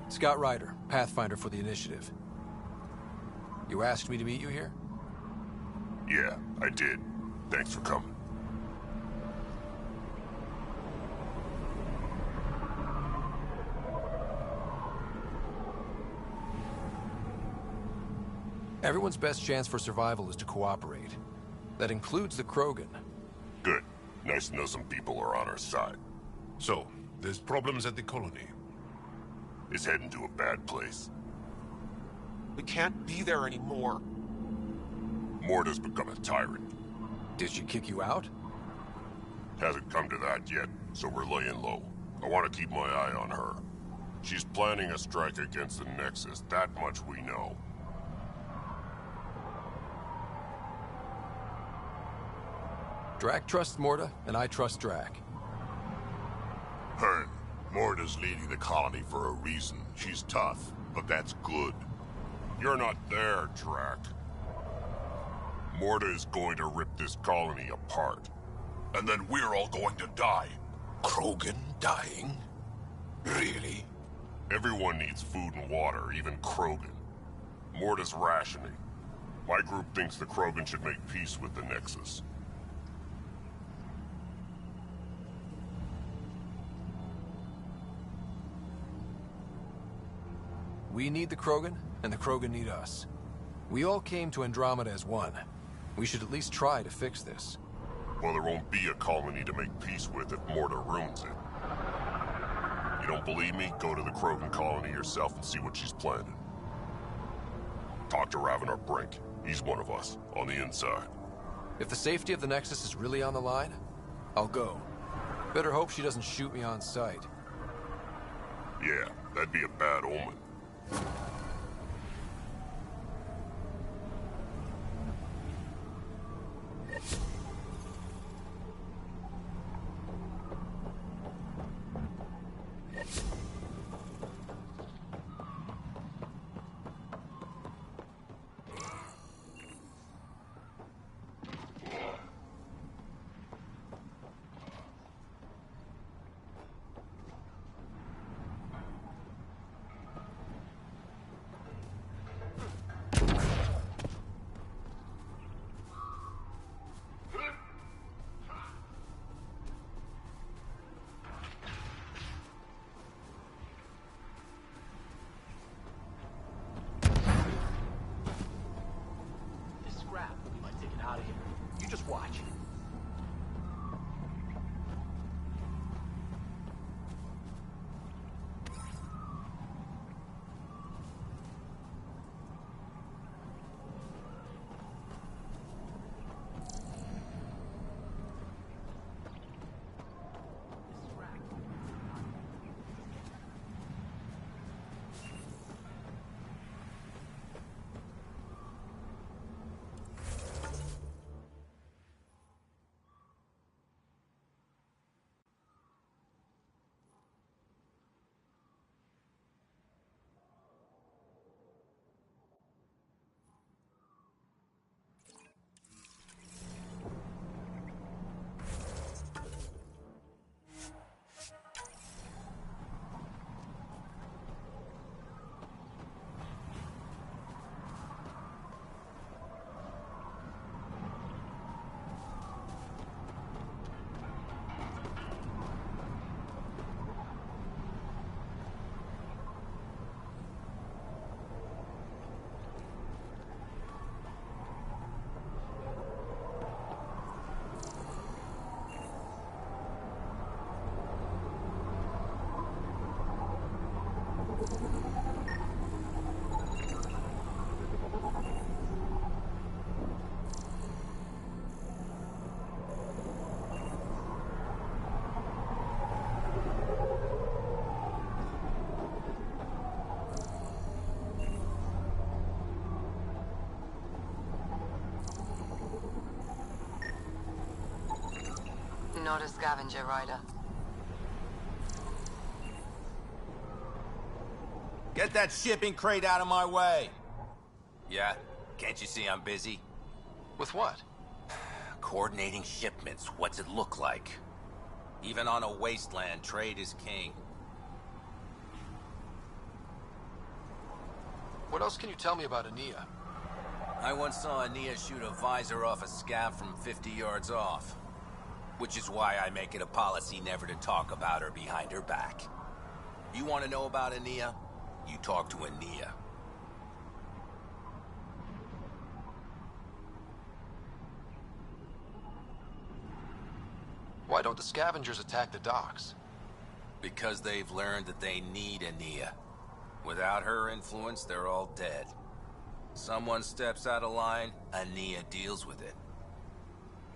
Scott Ryder, Pathfinder for the Initiative. You asked me to meet you here? Yeah, I did. Thanks for coming. Everyone's best chance for survival is to cooperate. That includes the Krogan. Good. Nice to know some people are on our side. So, there's problems at the colony. It's heading to a bad place. We can't be there anymore. Morta's become a tyrant. Did she kick you out? Hasn't come to that yet, so we're laying low. I want to keep my eye on her. She's planning a strike against the Nexus, that much we know. Drac trusts Morta, and I trust Drac. Hearn, Morta's leading the colony for a reason. She's tough, but that's good. You're not there, Drac. Morta is going to rip this colony apart. And then we're all going to die. Krogan dying? Really? Everyone needs food and water, even Krogan. Morta's rationing. My group thinks the Krogan should make peace with the Nexus. We need the Krogan, and the Krogan need us. We all came to Andromeda as one. We should at least try to fix this. Well, there won't be a colony to make peace with if Morta ruins it. You don't believe me? Go to the Krogan colony yourself and see what she's planning. Talk to Ravenar Brink. He's one of us, on the inside. If the safety of the Nexus is really on the line, I'll go. Better hope she doesn't shoot me on sight. Yeah, that'd be a bad omen. Not a scavenger rider. Get that shipping crate out of my way! Yeah? Can't you see I'm busy? With what? Coordinating shipments. What's it look like? Even on a wasteland, trade is king. What else can you tell me about Ania? I once saw Ania shoot a visor off a scav from 50 yards off. Which is why I make it a policy never to talk about her behind her back. You want to know about Ania? You talk to Ania. Why don't the scavengers attack the docks? Because they've learned that they need Ania. Without her influence, they're all dead. Someone steps out of line, Ania deals with it.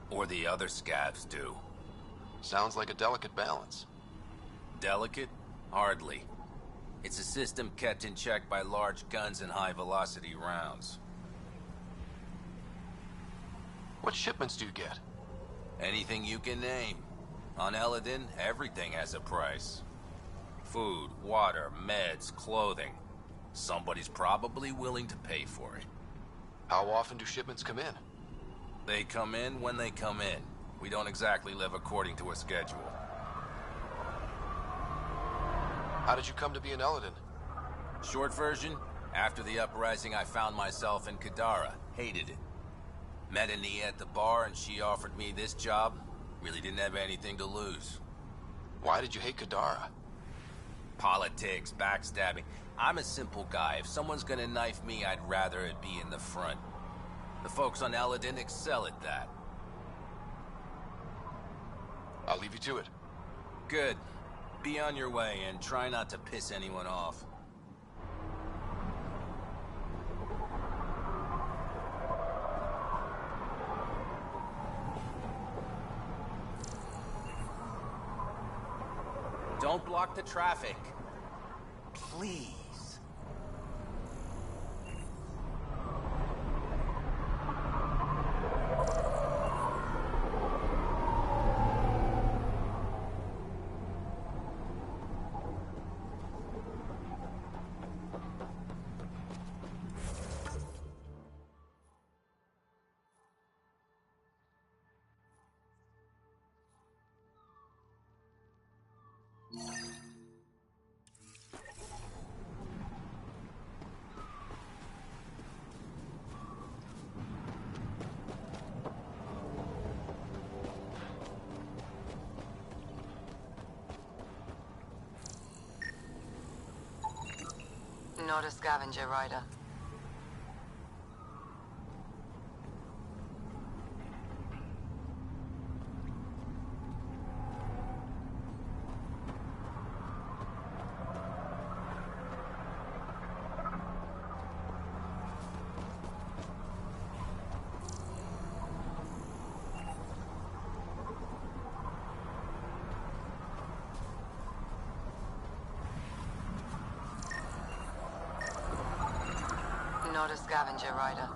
Or the other scavs do. Sounds like a delicate balance. Delicate? Hardly. It's a system kept in check by large guns and high-velocity rounds. What shipments do you get? Anything you can name. On Eladin, everything has a price. Food, water, meds, clothing. Somebody's probably willing to pay for it. How often do shipments come in? They come in when they come in. We don't exactly live according to a schedule. How did you come to be an Eladin? Short version, After the uprising, I found myself in Kadara. Hated it. Met Ania at the bar and she offered me this job. Really didn't have anything to lose. Why did you hate Kadara? Politics, backstabbing. I'm a simple guy. If someone's gonna knife me, I'd rather it be in the front. The folks on Eladin excel at that. I'll leave you to it. Good. Be on your way and try not to piss anyone off. Don't block the traffic. Please. Not a scavenger rider. Not a scavenger rider.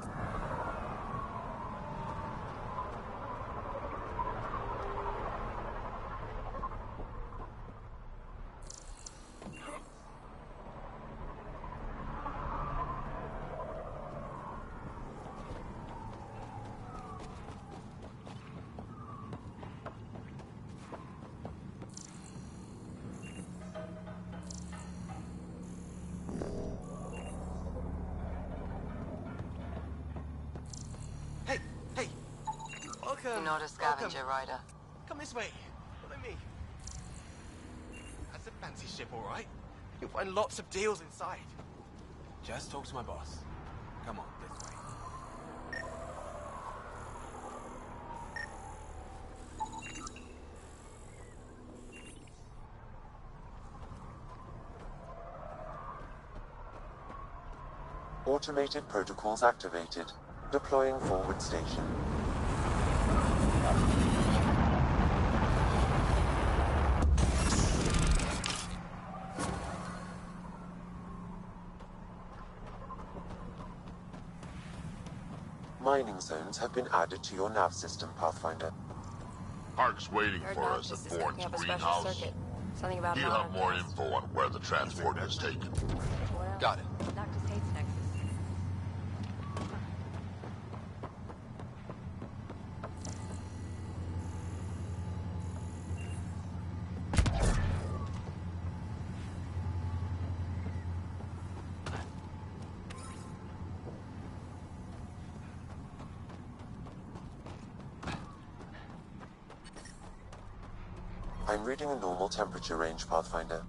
Not a scavenger rider. Come this way. Follow me. That's a fancy ship, all right. You'll find lots of deals inside. Just talk to my boss. Come on, this way. Automated protocols activated. Deploying forward station. Mining zones have been added to your nav system, Pathfinder. Park's waiting for us at Bourne's greenhouse. Something about He'll have more info on where the transport is taken. Got it. Dr. Tate's nexus. I'm reading a normal temperature range, Pathfinder.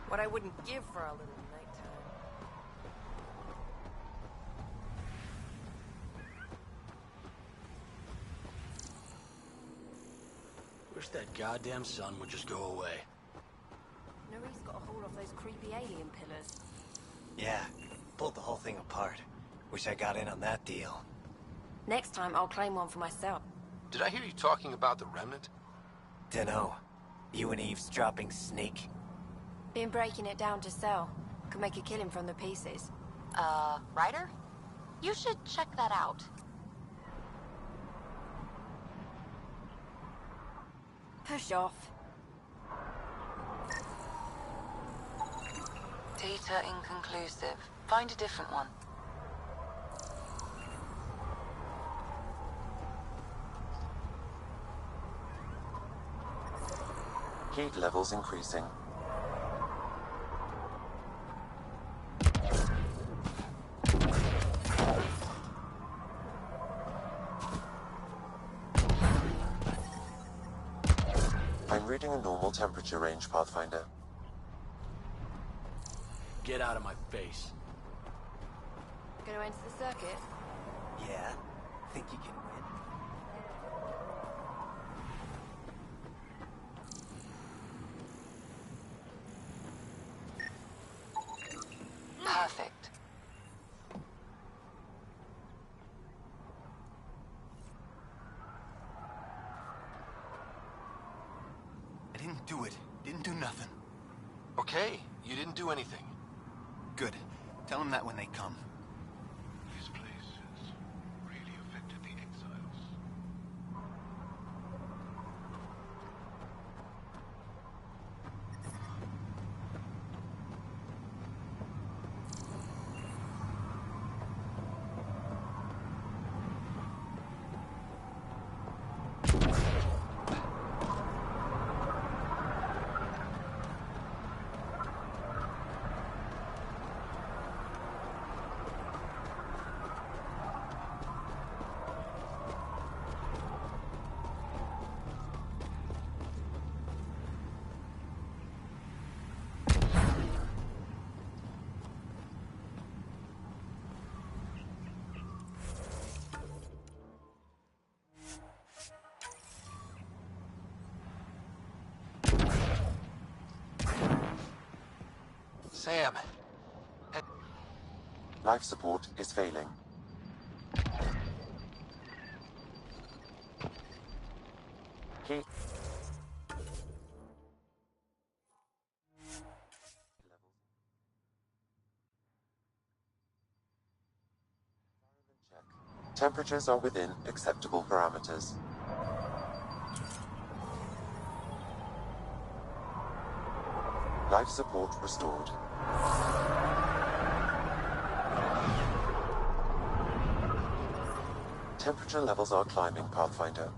What I wouldn't give for a little nighttime. If that goddamn sun would just go away. Norie's got a hold of those creepy alien pillars. Yeah, pulled the whole thing apart. Wish I got in on that deal. Next time, I'll claim one for myself. Did I hear you talking about the Remnant? Dunno. You an eavesdropping sneak? Been breaking it down to sell. Could make a killing from the pieces. Ryder? You should check that out. Push off. Data inconclusive. Find a different one. Heat levels increasing. I'm reading a normal temperature range, Pathfinder. Get out of my face. Gonna enter the circuit? Yeah? Think you can win? Perfect. I didn't do it. Didn't do nothing. Okay, you didn't do anything. Good. Tell them that when they come. This place has really affected the exiles. Sam. Life support is failing. Heat. Temperatures are within acceptable parameters. Life support restored. Temperature levels are climbing, Pathfinder.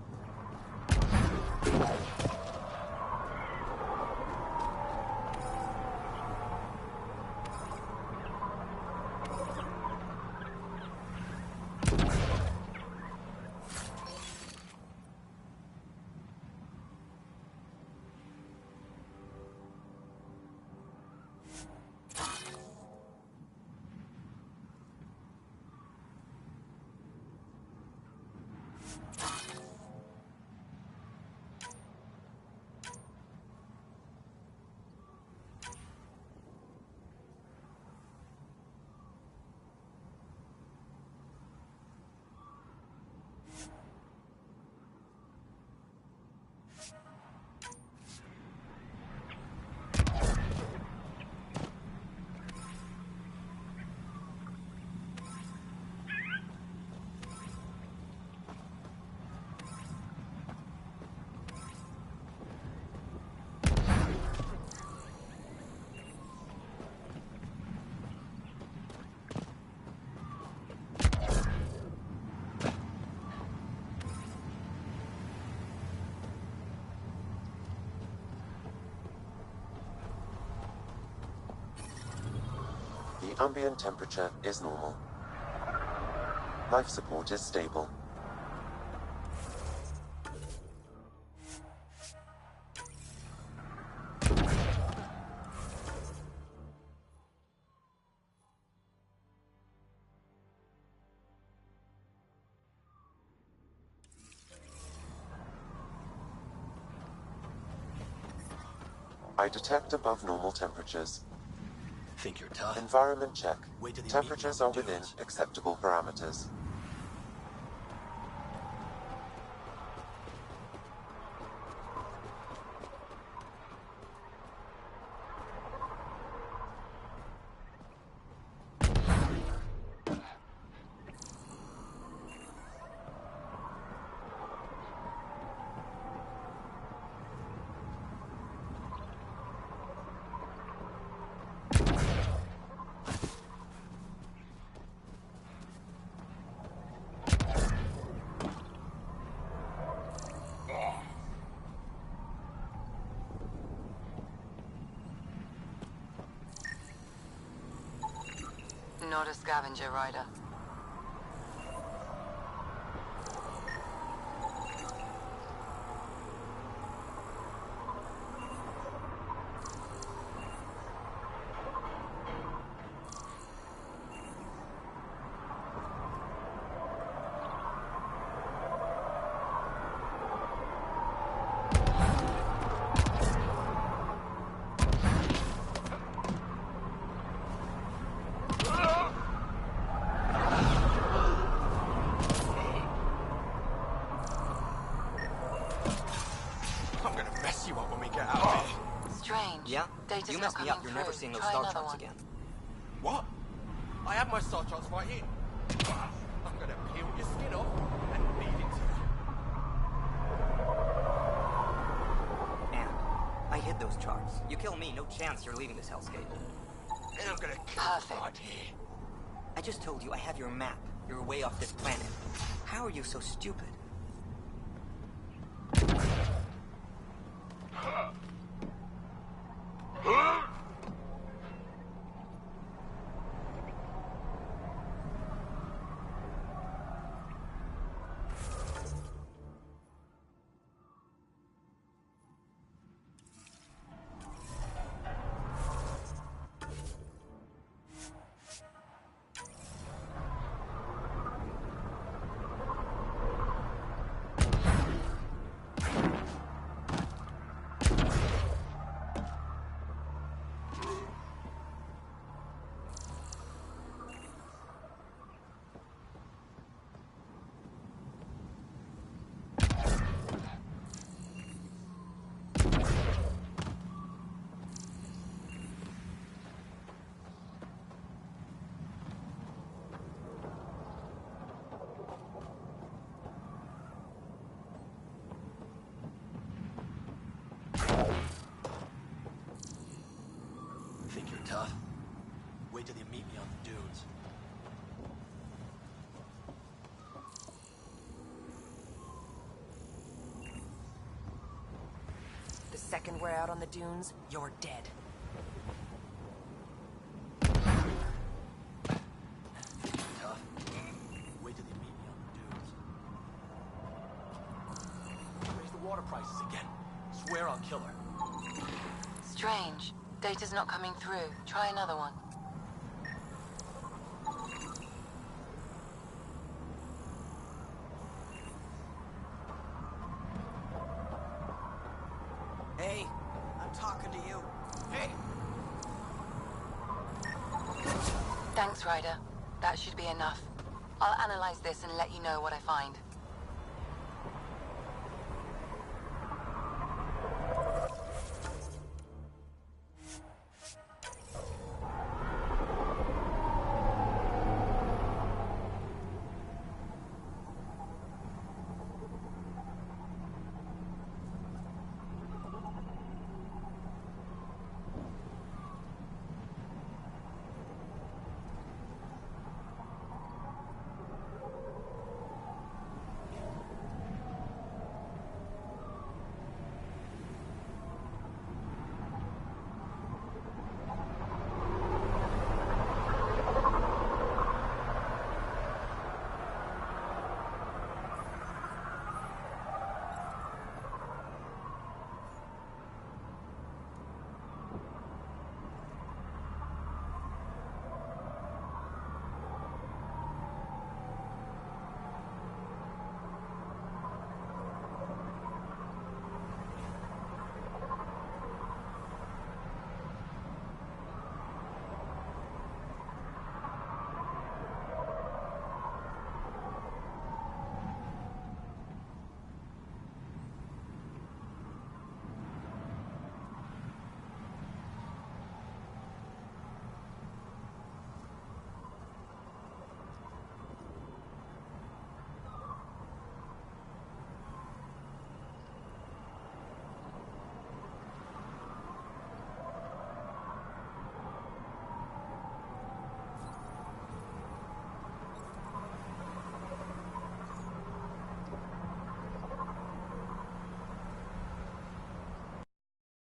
The ambient temperature is normal. Life support is stable. I detect above normal temperatures. Think you're tough? Environment check. Wait till you Temperatures meet me are on the within dunes. acceptable parameters. Not a scavenger rider. I'm gonna mess you up when we get out of here. Strange. Yeah? Data's You not messed me up. coming You're never through. seeing those Try star another charts one. again. What? I have my star charts right here. I'm gonna peel your skin off and leave it to you. And I hid those charts. You kill me, no chance you're leaving this hellscape. And I'm gonna kill you right here. I just told you I have your map. You're way off this planet. How are you so stupid? Think you're tough? Wait till you meet me on the dunes. The second we're out on the dunes, you're dead. Think you're tough? Wait till you meet me on the dunes. Raise the water prices again. Swear I'll kill her. Strange. Data's not coming through. Try another one. Hey, I'm talking to you. Hey! Thanks, Ryder. That should be enough. I'll analyze this and let you know what I find.